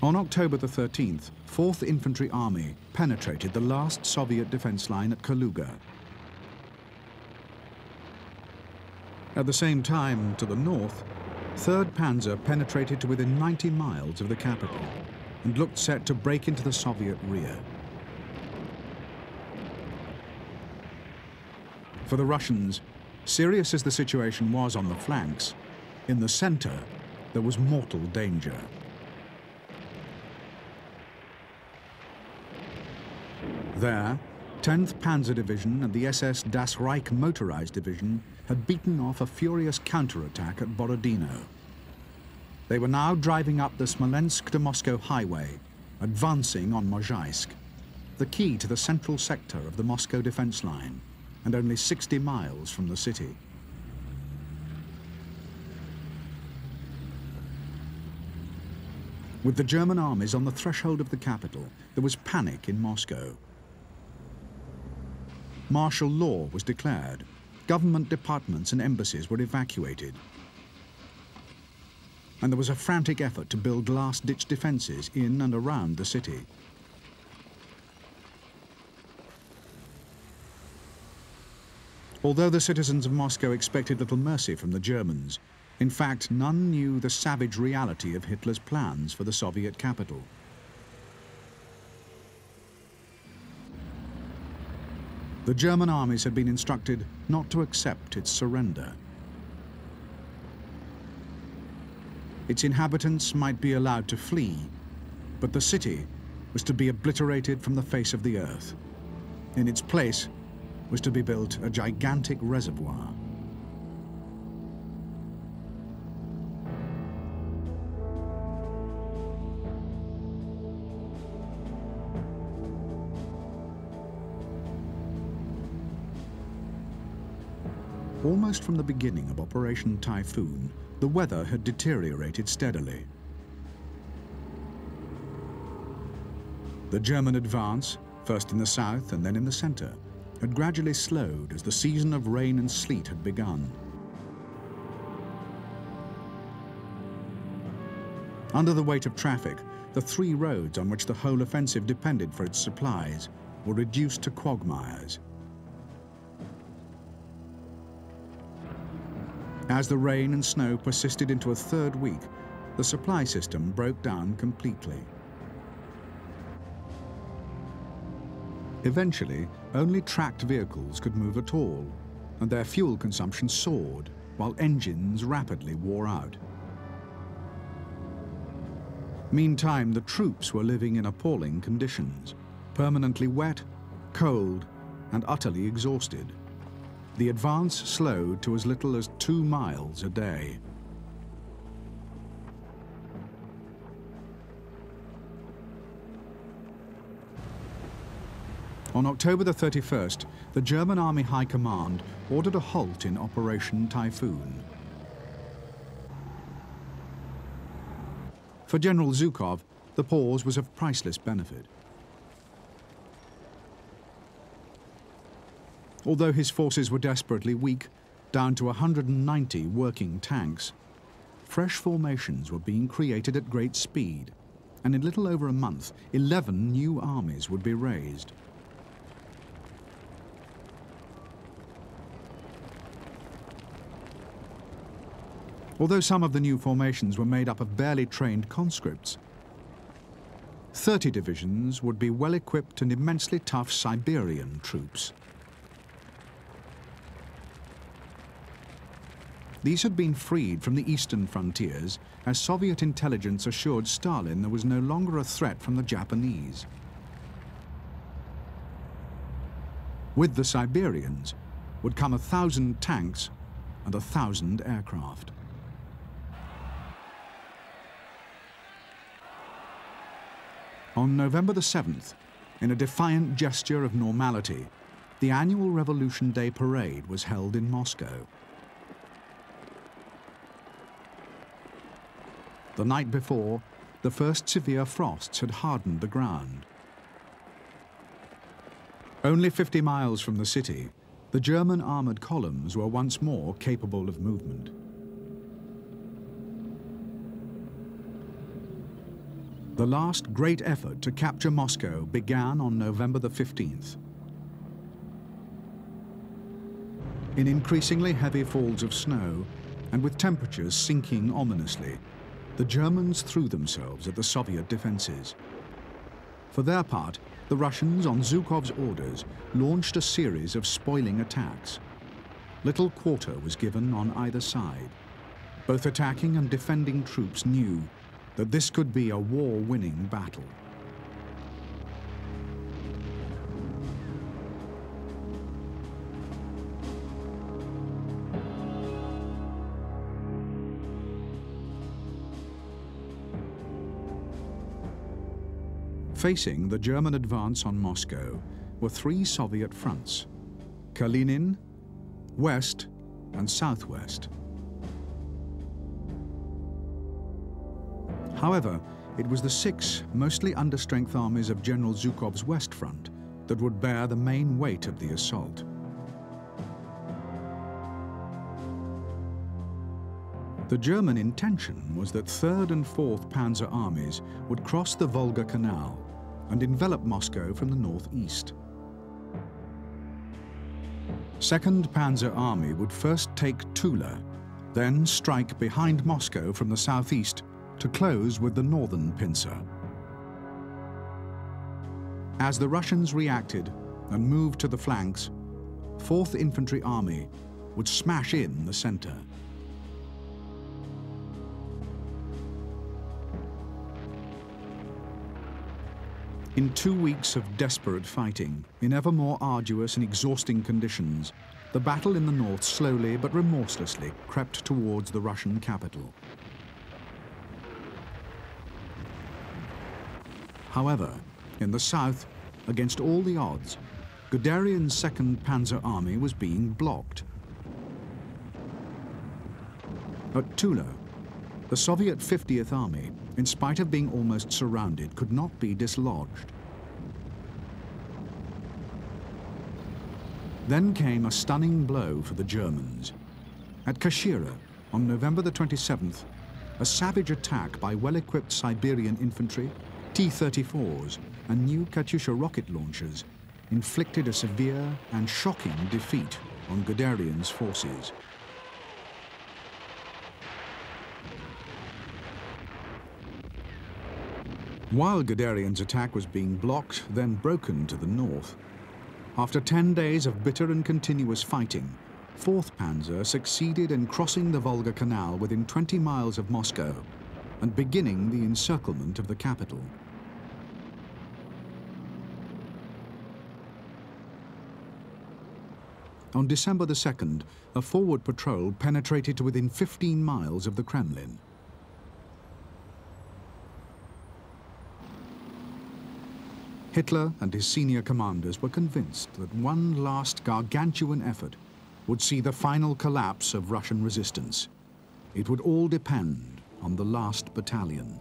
On October the 13th, 4th Infantry Army penetrated the last Soviet defense line at Kaluga. At the same time, to the north, 3rd Panzer penetrated to within 90 miles of the capital and looked set to break into the Soviet rear. For the Russians, serious as the situation was on the flanks, in the center there was mortal danger. There, 10th Panzer Division and the SS Das Reich Motorized Division had beaten off a furious counterattack at Borodino. They were now driving up the Smolensk to Moscow highway, advancing on Mozhaisk, the key to the central sector of the Moscow defense line, and only 60 miles from the city. With the German armies on the threshold of the capital, there was panic in Moscow. Martial law was declared. Government departments and embassies were evacuated. And there was a frantic effort to build last-ditch defenses in and around the city. Although the citizens of Moscow expected little mercy from the Germans, in fact, none knew the savage reality of Hitler's plans for the Soviet capital. The German armies had been instructed not to accept its surrender. Its inhabitants might be allowed to flee, but the city was to be obliterated from the face of the earth. In its place was to be built a gigantic reservoir. Almost from the beginning of Operation Typhoon, the weather had deteriorated steadily. The German advance, first in the south and then in the center, had gradually slowed as the season of rain and sleet had begun. Under the weight of traffic, the 3 roads on which the whole offensive depended for its supplies were reduced to quagmires. As the rain and snow persisted into a 3rd week, the supply system broke down completely. Eventually, only tracked vehicles could move at all, and their fuel consumption soared, while engines rapidly wore out. Meantime, the troops were living in appalling conditions, permanently wet, cold, and utterly exhausted. The advance slowed to as little as 2 miles a day. On October the 31st, the German Army High Command ordered a halt in Operation Typhoon. For General Zhukov, the pause was of priceless benefit. Although his forces were desperately weak, down to 190 working tanks, fresh formations were being created at great speed, and in little over a month, 11 new armies would be raised. Although some of the new formations were made up of barely trained conscripts, 30 divisions would be well-equipped and immensely tough Siberian troops. These had been freed from the eastern frontiers as Soviet intelligence assured Stalin there was no longer a threat from the Japanese. With the Siberians would come 1,000 tanks and 1,000 aircraft. On November the 7th, in a defiant gesture of normality, the annual Revolution Day parade was held in Moscow. The night before, the first severe frosts had hardened the ground. Only 50 miles from the city, the German armored columns were once more capable of movement. The last great effort to capture Moscow began on November the 15th. In increasingly heavy falls of snow, and with temperatures sinking ominously, the Germans threw themselves at the Soviet defenses. For their part, the Russians, on Zhukov's orders, launched a series of spoiling attacks. Little quarter was given on either side. Both attacking and defending troops knew that this could be a war-winning battle. Facing the German advance on Moscow were three Soviet fronts: Kalinin, West, and Southwest. However, it was the six mostly understrength armies of General Zhukov's West Front that would bear the main weight of the assault. The German intention was that 3rd and 4th Panzer armies would cross the Volga Canal and envelop Moscow from the northeast. 2nd Panzer Army would first take Tula, then strike behind Moscow from the southeast to close with the northern pincer. As the Russians reacted and moved to the flanks, 4th Infantry Army would smash in the center. In 2 weeks of desperate fighting, in ever more arduous and exhausting conditions, the battle in the north slowly but remorselessly crept towards the Russian capital. However, in the south, against all the odds, Guderian's 2nd Panzer Army was being blocked. At Tula, the Soviet 50th Army, in spite of being almost surrounded, could not be dislodged. Then came a stunning blow for the Germans. At Kashira, on November the 27th, a savage attack by well-equipped Siberian infantry, T-34s, and new Katyusha rocket launchers inflicted a severe and shocking defeat on Guderian's forces. While Guderian's attack was being blocked, then broken to the north, after 10 days of bitter and continuous fighting, 4th Panzer succeeded in crossing the Volga Canal within 20 miles of Moscow and beginning the encirclement of the capital. On December the 2nd, a forward patrol penetrated to within 15 miles of the Kremlin. Hitler and his senior commanders were convinced that one last gargantuan effort would see the final collapse of Russian resistance. It would all depend on the last battalion.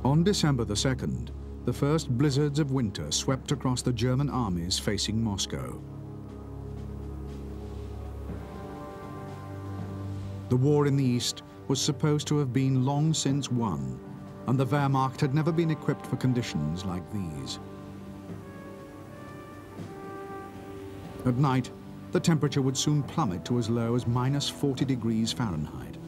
On December the 2nd, the first blizzards of winter swept across the German armies facing Moscow. The war in the east was supposed to have been long since won, and the Wehrmacht had never been equipped for conditions like these. At night, the temperature would soon plummet to as low as -40 degrees Fahrenheit.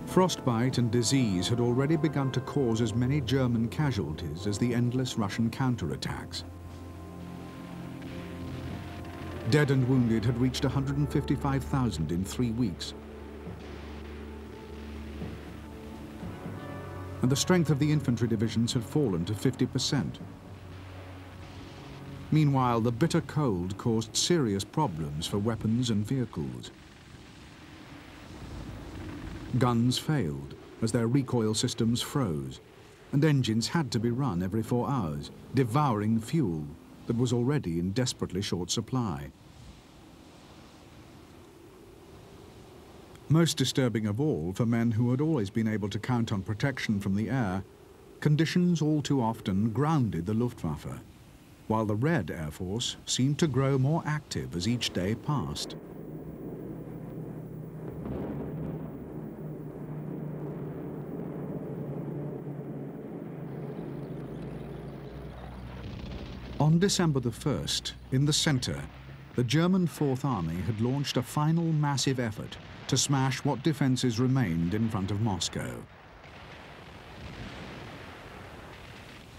Frostbite and disease had already begun to cause as many German casualties as the endless Russian counterattacks. Dead and wounded had reached 155,000 in 3 weeks. And the strength of the infantry divisions had fallen to 50%. Meanwhile, the bitter cold caused serious problems for weapons and vehicles. Guns failed as their recoil systems froze, and engines had to be run every 4 hours, devouring fuel that was already in desperately short supply. Most disturbing of all for men who had always been able to count on protection from the air, conditions all too often grounded the Luftwaffe, while the Red Air Force seemed to grow more active as each day passed. On December the 1st, in the centre, the German Fourth Army had launched a final massive effort to smash what defences remained in front of Moscow.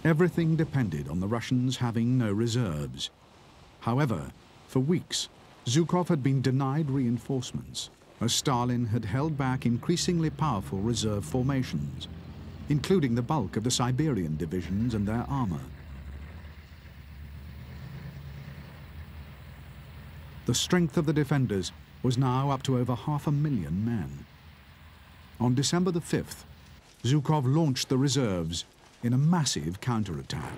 Everything depended on the Russians having no reserves. However, for weeks, Zhukov had been denied reinforcements, as Stalin had held back increasingly powerful reserve formations, including the bulk of the Siberian divisions and their armour. The strength of the defenders was now up to over 500,000 men. On December the 5th, Zhukov launched the reserves in a massive counterattack.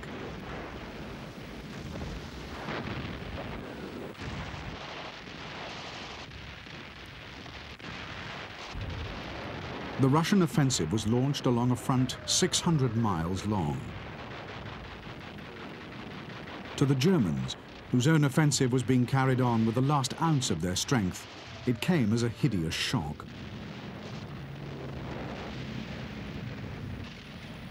The Russian offensive was launched along a front 600 miles long. To the Germans, whose own offensive was being carried on with the last ounce of their strength, it came as a hideous shock.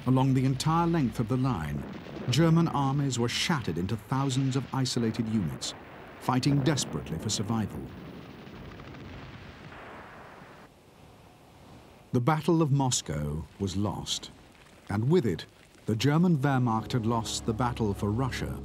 Along the entire length of the line, German armies were shattered into thousands of isolated units, fighting desperately for survival. The Battle of Moscow was lost, and with it, the German Wehrmacht had lost the battle for Russia.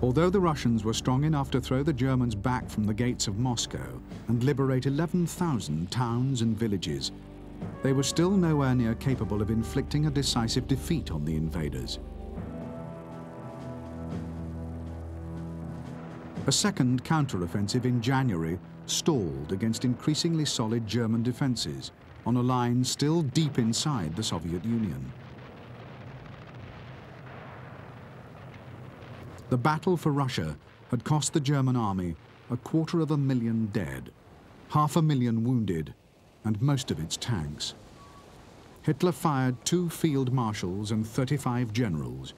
Although the Russians were strong enough to throw the Germans back from the gates of Moscow and liberate 11,000 towns and villages, they were still nowhere near capable of inflicting a decisive defeat on the invaders. A second counter-offensive in January stalled against increasingly solid German defences on a line still deep inside the Soviet Union. The battle for Russia had cost the German army 250,000 dead, 500,000 wounded, and most of its tanks. Hitler fired 2 field marshals and 35 generals,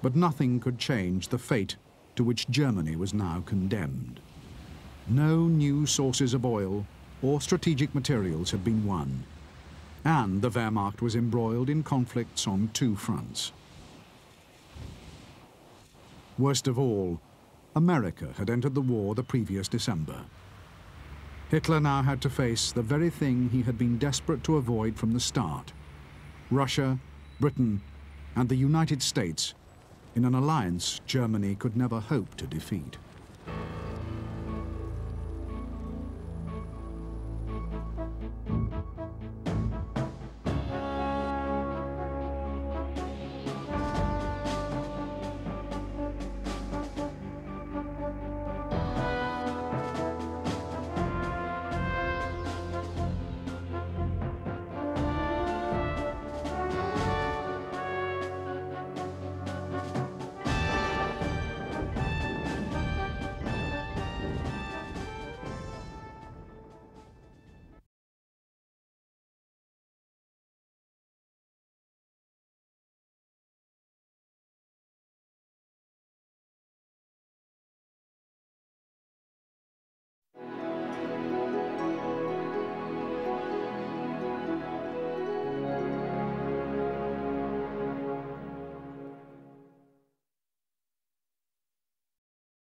but nothing could change the fate to which Germany was now condemned. No new sources of oil or strategic materials had been won, and the Wehrmacht was embroiled in conflicts on 2 fronts. Worst of all, America had entered the war the previous December. Hitler now had to face the very thing he had been desperate to avoid from the start: Russia, Britain, and the United States in an alliance Germany could never hope to defeat.